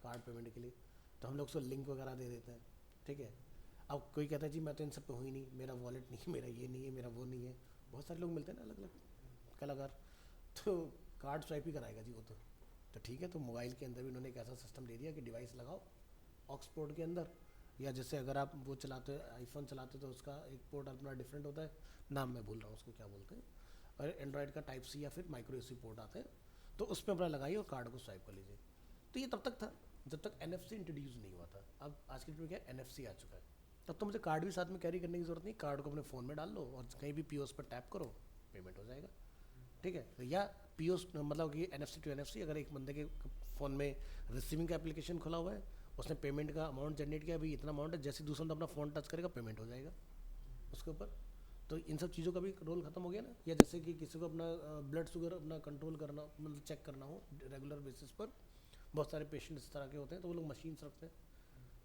कार्ड पेमेंट के लिए, तो हम लोग उसको लिंक वगैरह दे देते हैं। ठीक है, अब कोई कहता है जी मैं तो इन सब पे हुई नहीं, मेरा वॉलेट नहीं है, मेरा ये नहीं है, मेरा वो नहीं है। बहुत सारे लोग मिलते हैं ना अलग अलग कलाकार, तो कार्ड स्वाइप ही कराएगा जी वो तो ठीक है। तो मोबाइल के अंदर भी उन्होंने एक ऐसा सिस्टम दे दिया कि डिवाइस लगाओ ऑक्स पोर्ट के अंदर, या जैसे अगर आप वो चलाते हो आईफोन चलाते हो तो उसका एक पोर्ट अपना डिफरेंट होता है, नाम मैं भूल रहा हूँ उसको क्या बोलते हैं, और एंड्रॉयड का टाइप सी या फिर माइक्रो यूएसबी पोर्ट आते हैं, तो उस पर अपना लगाइए और कार्ड को स्वाइप कर लीजिए। तो ये तब तक था जब तक NFC इंट्रोड्यूस नहीं हुआ था। अब आज की डेट में क्या NFC आ चुका है, तब तो मुझे कार्ड भी साथ में कैरी करने की जरूरत नहीं, कार्ड को अपने फ़ोन में डाल लो और कहीं भी पीओएस पर टैप करो, पेमेंट हो जाएगा। ठीक है, या पीओएस मतलब कि NFC टू NFC, अगर एक बंदे के फ़ोन में रिसीविंग का एप्लीकेशन खुला हुआ है, उसने पेमेंट का अमाउंट जनरेट किया, अभी इतना अमाउंट है, जैसे दूसरा बंदा अपना फ़ोन टच करेगा पेमेंट हो जाएगा उसके ऊपर। तो इन सब चीज़ों का भी रोल खत्म हो गया ना। या जैसे कि किसी को अपना ब्लड शुगर अपना कंट्रोल करना, मतलब चेक करना हो रेगुलर बेसिस पर, बहुत सारे पेशेंट इस तरह के होते हैं, तो वो लोग मशीन्स रखते हैं,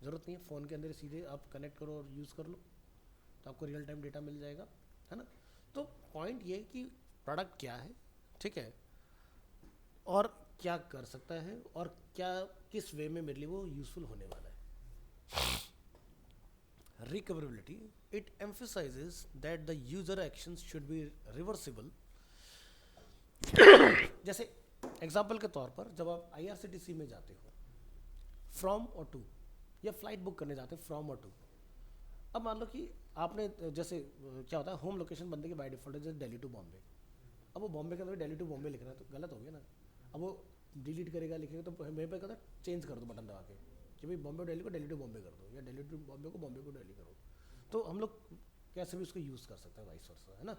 ज़रूरत नहीं है, फ़ोन के अंदर सीधे आप कनेक्ट करो और यूज़ कर लो, तो आपको रियल टाइम डेटा मिल जाएगा, है ना। तो पॉइंट ये है कि प्रोडक्ट क्या है, ठीक है, और क्या कर सकता है, और क्या किस वे में मेरे लिए वो यूज़फुल होने वाला है। Recoverability, it emphasizes that the user actions should be reversible. जैसे एग्जाम्पल के तौर पर जब आप IRCTC में जाते हो फ्रॉम और टू, या फ्लाइट बुक करने जाते हैं फ्रॉम और टू, अब मान लो कि आपने जैसे क्या होता है होम लोकेशन बंदे की बाय डिफॉल्ट है जैसे दिल्ली टू बॉम्बे, अब वो बॉम्बे के अंदर दिल्ली टू बॉम्बे लिख रहा है तो गलत हो गया ना। अब वो डिलीट करेगा, लिखेगा, तो मेरे पे कहता है चेंज कर दो बटन दबा के कि भाई बॉम्बे दिल्ली को दिल्ली टू बॉम्बे कर दो, या दिल्ली टू बॉम्बे को बॉम्बे को दिल्ली करो। तो हम लोग कैसे भी उसको यूज़ कर सकते हैं वाइस वर्सा, है ना।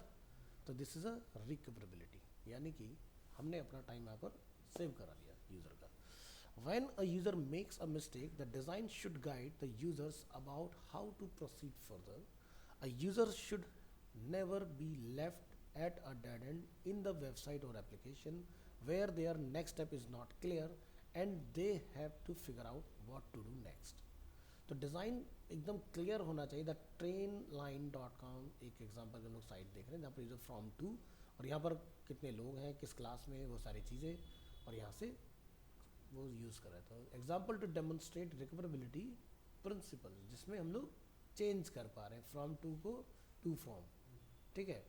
तो दिस इज़ अ रिकवरेबिलिटी, यानी कि हमने अपना टाइम यहाँ पर सेव करा लिया यूज़र का। When a user makes a mistake, the design should guide the users about how to proceed further. A user should never be left at a dead end in the website or application where their next step is not clear and they have to figure out what to do next. तो design एकदम clear होना चाहिए। The trainline.com एक example के लोग site देख रहे हैं जहाँ पर यूजर फ्रॉम टू, और यहाँ पर कितने लोग हैं, किस क्लास में, वो सारी चीज़ें, और यहाँ से वो यूज़ कर रहे थे। Example to demonstrate recoverability principle, जिसमें हम लोग चेंज कर पा रहे हैं फ्रॉम टू को टू फ्रॉम। ठीक है,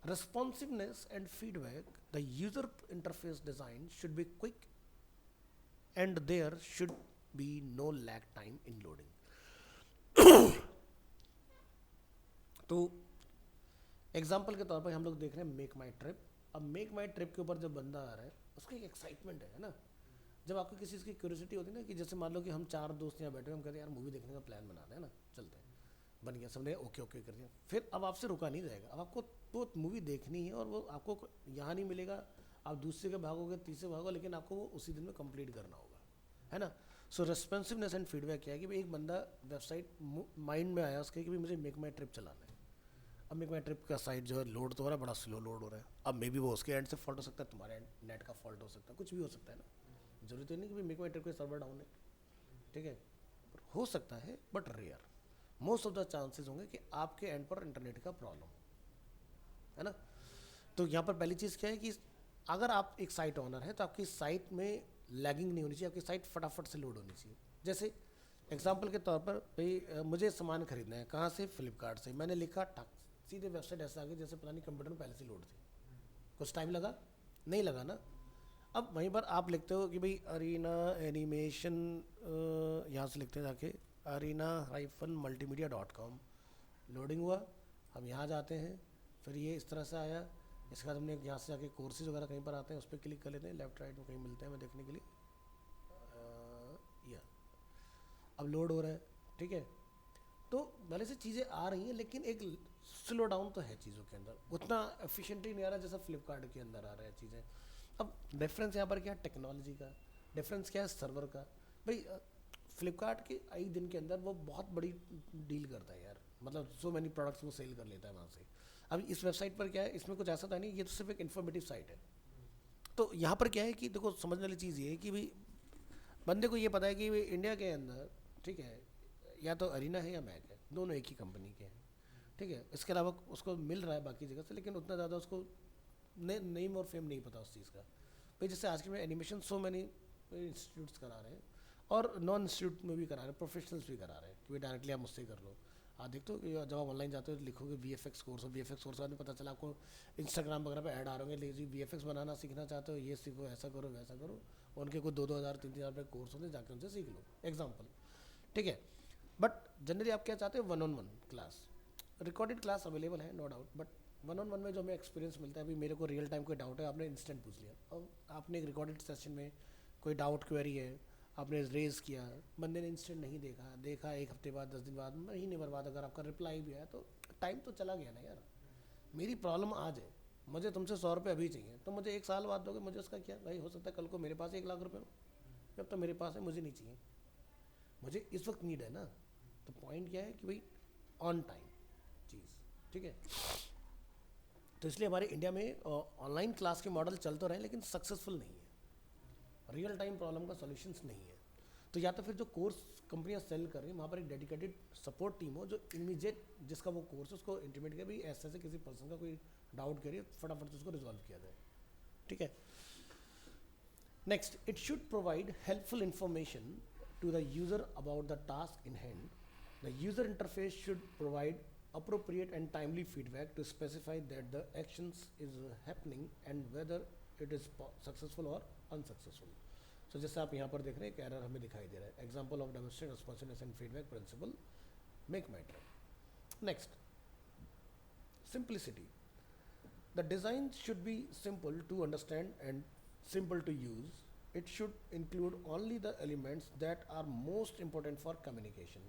responsiveness and feedback, the user interface design should be quick and there should be no lag time in loading. तो एग्जाम्पल के तौर पर हम लोग देख रहे हैं मेक माई ट्रिप। अब मेक माई ट्रिप के ऊपर जब बंदा आ रहा है उसका एक एक्साइटमेंट है ना। जब आपको किसी चीज़ की क्यूरियोसिटी होती है ना, कि जैसे मान लो कि हम चार दोस्त यहाँ बैठे हैं, हम कहते हैं यार मूवी देखने का प्लान बनाते हैं ना, चलते हैं, बन गया, सबने ओके ओके कर दिया, फिर अब आपसे रुका नहीं जाएगा, अब आपको वो मूवी देखनी है और वो आपको यहाँ नहीं मिलेगा, आप दूसरे के भागोगे, तीसरे भागोगे, लेकिन आपको वो उसी दिन में कंप्लीट करना होगा, है ना। सो रेस्पॉन्सिवनेस एंड फीडबैक क्या है कि भाई एक बंदा वेबसाइट माइंड में आया उसके कि भाई मुझे मेक माई ट्रिप चलाना है। अब मेक माई ट्रिप का साइट जो है लोड तो हो रहा है, बड़ा स्लो लोड हो रहा है। अब मे बी वो उसके एंड से फॉल्ट हो सकता है, तुम्हारे नेट का फॉल्ट हो सकता है, कुछ भी हो सकता है ना। जरूरी नहीं कि भाई मेक माई ट्रिप के सर्वर डाउन है, ठीक है, पर हो सकता है, but rare. Most of the chances होंगे कि आपके एंड पर इंटरनेट का प्रॉब्लम, है ना। तो यहाँ पर पहली चीज़ क्या है कि अगर आप एक साइट ओनर है तो आपकी साइट में लैगिंग नहीं होनी चाहिए, आपकी साइट फटाफट से लोड होनी चाहिए। जैसे एग्जांपल के तौर पर भाई मुझे सामान खरीदना है, कहाँ से? फ्लिपकार्ट से। मैंने लिखा टक, सीधे वेबसाइट ऐसा आ गई जैसे पता नहीं कंप्यूटर में पहले से लोड थी। कुछ टाइम लगा? नहीं लगा ना। अब वहीं पर आप लिखते हो कि भाई अरीना एनिमेशन, यहाँ से लिखते हैं जाके arena-multimedia.com, लोडिंग हुआ। हम यहाँ जाते हैं, फिर ये इस तरह से आया। इसके बाद हमने यहाँ से जाके कोर्सेज वगैरह कहीं पर आते हैं, उस पर क्लिक कर लेते हैं, लेफ्ट राइट में कहीं मिलते हैं हमें देखने के लिए। या अब लोड हो रहा है, ठीक है। तो भले से चीज़ें आ रही हैं लेकिन एक स्लो डाउन तो है चीज़ों के अंदर, उतना एफिशिएंटली नहीं आ रहा जैसा फ्लिपकार्ट के अंदर आ रहा है चीज़ें। अब डिफरेंस यहाँ पर क्या है? टेक्नोलॉजी का डिफरेंस क्या है? सर्वर का। भाई फ्लिपकार्ट के आई दिन के अंदर वो बहुत बड़ी डील करता है यार, मतलब सो मैनी प्रोडक्ट्स वो सेल कर लेता है वहाँ से। अब इस वेबसाइट पर क्या है, इसमें कुछ ऐसा था नहीं, ये तो सिर्फ एक इन्फॉर्मेटिव साइट है। तो यहाँ पर क्या है कि देखो समझने वाली चीज़ ये है कि भाई बंदे को ये पता है कि भाई इंडिया के अंदर, ठीक है, या तो अरीना है या मैक है, दोनों एक ही कंपनी के हैं, ठीक है। इसके अलावा उसको मिल रहा है बाकी जगह से, लेकिन उतना ज़्यादा उसको नेम और फेम नहीं पता उस चीज़ का। भाई जैसे आज के में एनिमेशन सो मैनी इंस्टीट्यूट्स करा रहे हैं, और नॉन इंस्टीट्यूट में भी करा रहे हैं, प्रोफेशनल्स भी करा रहे हैं कि भाई डायरेक्टली आप मुझसे कर लो। आप देखते हो कि जब आप ऑनलाइन जाते हो तो लिखोगे VFX कोर्स, और VFX कोर्स बाद में पता चला आपको इंस्टाग्राम वगैरह पे ऐड आ रहे होंगे, VFX बनाना सीखना चाहते हो, ये सीखो, ऐसा करो वैसा करो। उनके कोई 2-2 हज़ार 3-3 हज़ार रुपये कोर्स होते हैं, जाके उनसे सीख लो, एग्जाम्पल, ठीक है। बट जनरली आप क्या चाहते हो? 1-on-1 class. Recorded class available है नो डाउट, बट 1-on-1 में जो हमें एक्सपीरियंस मिलता है, अभी मेरे को रियल टाइम कोई डाउट है, आपने इंस्टेंट पूछ लिया। अब आपने एक रिकॉर्डेड सेशन में कोई डाउट क्वेरी है, आपने रेज़ किया, बंदे ने इंस्टेंट नहीं देखा 1 हफ्ते बाद, 10 दिन बाद, महीने भर बाद अगर आपका रिप्लाई भी आया तो टाइम तो चला गया ना यार। मेरी प्रॉब्लम आज है, मुझे तुमसे 100 रुपये अभी चाहिए, तो मुझे 1 साल बाद दोगे, मुझे उसका क्या भाई? हो सकता है कल को मेरे पास 1 लाख रुपये हो, जब तो मेरे पास है मुझे नहीं चाहिए, मुझे इस वक्त नीड है ना। तो पॉइंट क्या है कि भाई ऑन टाइम चीज़, ठीक है। तो इसलिए हमारे इंडिया में ऑनलाइन क्लास के मॉडल चल तो रहे हैं लेकिन सक्सेसफुल नहीं है, रियल टाइम प्रॉब्लम का सॉल्यूशंस नहीं है। तो या तो फिर जो कोर्स कंपनियां सेल कर रही हैं वहाँ पर एक डेडिकेटेड सपोर्ट टीम हो जो इमीडिएट, जिसका वो कोर्स उसको इंटीमेट किया भाई ऐसे ऐसे किसी पर्सन का कोई डाउट करिए, फटाफट से उसको रिजॉल्व किया जाए, ठीक है। Next, it should provide helpful information to the user about the task in hand. The user interface should provide appropriate and timely feedback to specify that the actions is happening and whether it is successful or unsuccessful. So जैसे आप यहाँ पर देख रहे हैं एक error हमें दिखाई दे रहा है, example of demonstrate responsiveness and feedback principle make matter. Next, simplicity. The design should be simple to understand and simple to use. It should include only the elements that are most important for communication.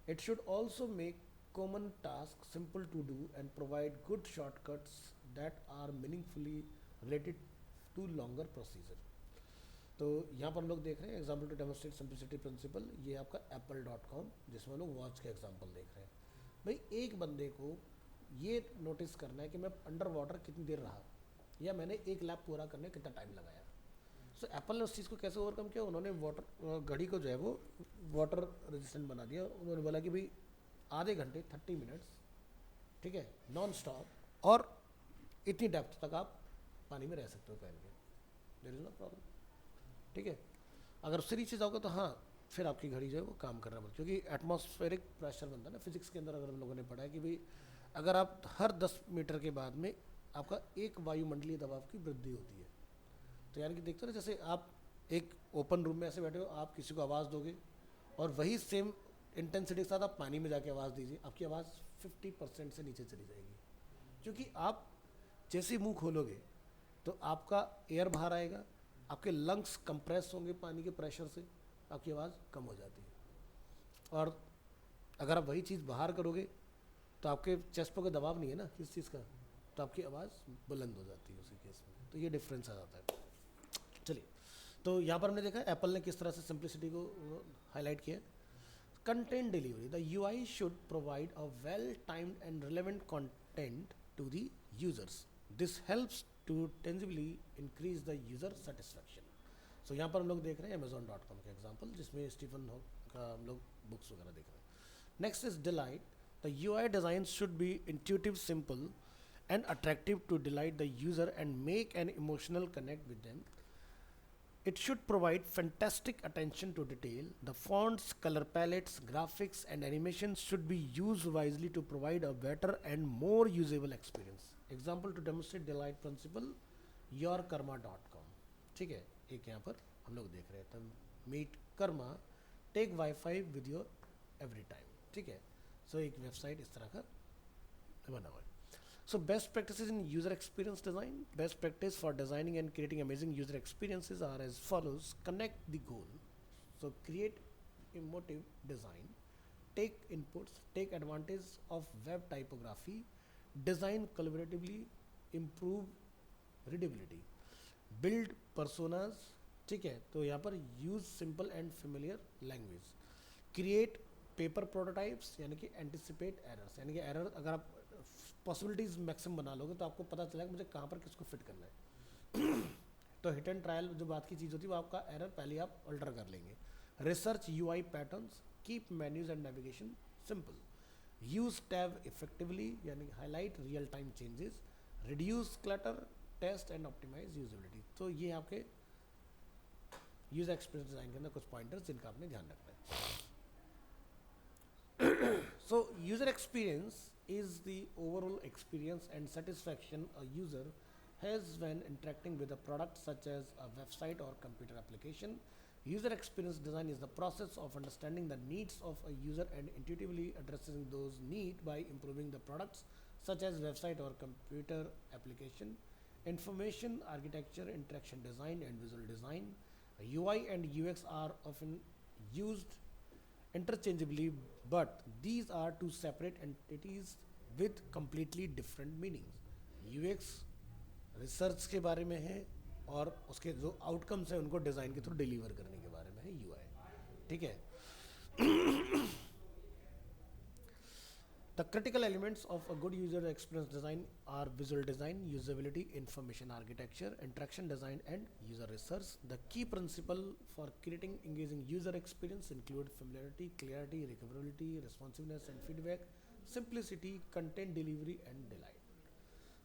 It should also make common tasks simple to do and provide good shortcuts that are meaningfully related to longer procedure. तो यहाँ पर हम लोग देख रहे हैं example to demonstrate simplicity principle, ये आपका apple.com जिसमें लोग वॉच के एग्जाम्पल देख रहे हैं। भाई एक बंदे को ये नोटिस करना है कि मैं अंडर वाटर कितनी देर रहा, या मैंने एक लैप पूरा करने कितना टाइम लगाया। सो एप्पल ने उस चीज़ को कैसे ओवरकम किया? उन्होंने वाटर घड़ी को जो है वो वाटर रेजिस्टेंट बना दिया। उन्होंने बोला कि भाई आधे घंटे 30 मिनट्स, ठीक है, नॉन स्टॉप, और इतनी डेप्थ तक आप पानी में रह सकते हो पहन के, देयर इज़ नो प्रॉब्लम, ठीक है। अगर उससे नीचे जाओगे तो हाँ फिर आपकी घड़ी जो है वो काम करना पड़ता है, क्योंकि एटमॉस्फेरिक प्रेशर बनता है ना फिजिक्स के अंदर। अगर हम लोगों ने पढ़ा है कि भाई अगर आप हर 10 मीटर के बाद में आपका एक वायुमंडलीय दबाव की वृद्धि होती है। तो यानी कि देखते हो ना, जैसे आप एक ओपन रूम में ऐसे बैठे हो, आप किसी को आवाज़ दोगे और वही सेम इंटेंसिटी के साथ आप पानी में जाके आवाज़ दीजिए, आपकी आवाज़ 50% से नीचे चली जाएगी, क्योंकि आप जैसे मुंह खोलोगे तो आपका एयर बाहर आएगा, आपके लंग्स कंप्रेस होंगे पानी के प्रेशर से, आपकी आवाज़ कम हो जाती है। और अगर आप वही चीज़ बाहर करोगे तो आपके चेस्ट पर कोई दबाव नहीं है ना किस चीज़ का, तो आपकी आवाज़ बुलंद हो जाती है उसी केस में। तो ये डिफरेंस आ जाता है। चलिए, तो यहाँ पर हमने देखा एप्पल ने किस तरह से सिंप्लिसिटी को हाईलाइट किया। Content delivery, the UI should provide a well timed and relevant content to the users. This helps to tangibly increase the user satisfaction. So यहाँ पर हम लोग देख रहे हैं Amazon.com का एग्जाम्पल, जिसमें स्टीफन का हम लोग बुक्स वगैरह देख रहे हैं। Next is delight, the UI design should be intuitive, simple and attractive to delight the user and make an emotional connect with them. It should provide fantastic attention to detail. The fonts, color palettes, graphics, and animations should be used wisely to provide a better and more usable experience. Example to demonstrate delight principle, yourkarma.com. ठीक है, एक यहाँ पर हम लोग देख रहे हैं meet karma take wifi with your every time. ठीक है, सो एक वेबसाइट इस तरह का बना हुआ है. So best practices in user experience design. Best practice for designing and creating amazing user experiences are as follows. Connect the goal. So create emotive design. Take inputs. Take advantage of web typography. Design collaboratively. Improve readability. Build personas. ठीक है, तो यहाँ पर use simple and familiar language. Create paper prototypes, यानी कि anticipate errors, यानी कि error अगर आप पॉसिबिलिटीज मैक्सिमम बना लोगे तो आपको पता चलेगा मुझे कहाँ पर किसको फिट करना है. तो हिट एंड ट्रायल जो बात की चीज़ होती है वो आपका एरर पहले आप अल्टर कर लेंगे. Research UI patterns. Keep menus and navigation simple. Use tab effectively, यानी कि highlight real time changes. Reduce clutter. Test and optimise usability. तो ये आपके यूजर एक्सपीरियंस डिजाइन के अंदर कुछ पॉइंटर्स जिनका आपने ध्यान रखना है. So user experience is the overall experience and satisfaction a user has when interacting with a product such as a website or computer application. User experience design is the process of understanding the needs of a user and intuitively addressing those needs by improving the products such as website or computer application. Information architecture, interaction design and visual design. UI and UX are often used interchangeably, but these are two separate entities with completely different meanings. UX research के बारे में है और उसके जो outcomes हैं उनको design के थ्रू डिलीवर करने के बारे में है UI. ठीक है. The critical elements of a good user experience design are visual design, usability, information architecture, interaction design, and user research. The key principle for creating engaging user experience include familiarity, clarity, recoverability, responsiveness and feedback, simplicity, content delivery, and delight.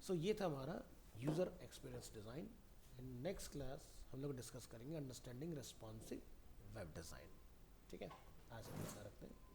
So ये था हमारा user experience design. In next class हम लोग discuss करेंगे understanding responsive web design. ठीक है, आज हम इतना रखते हैं.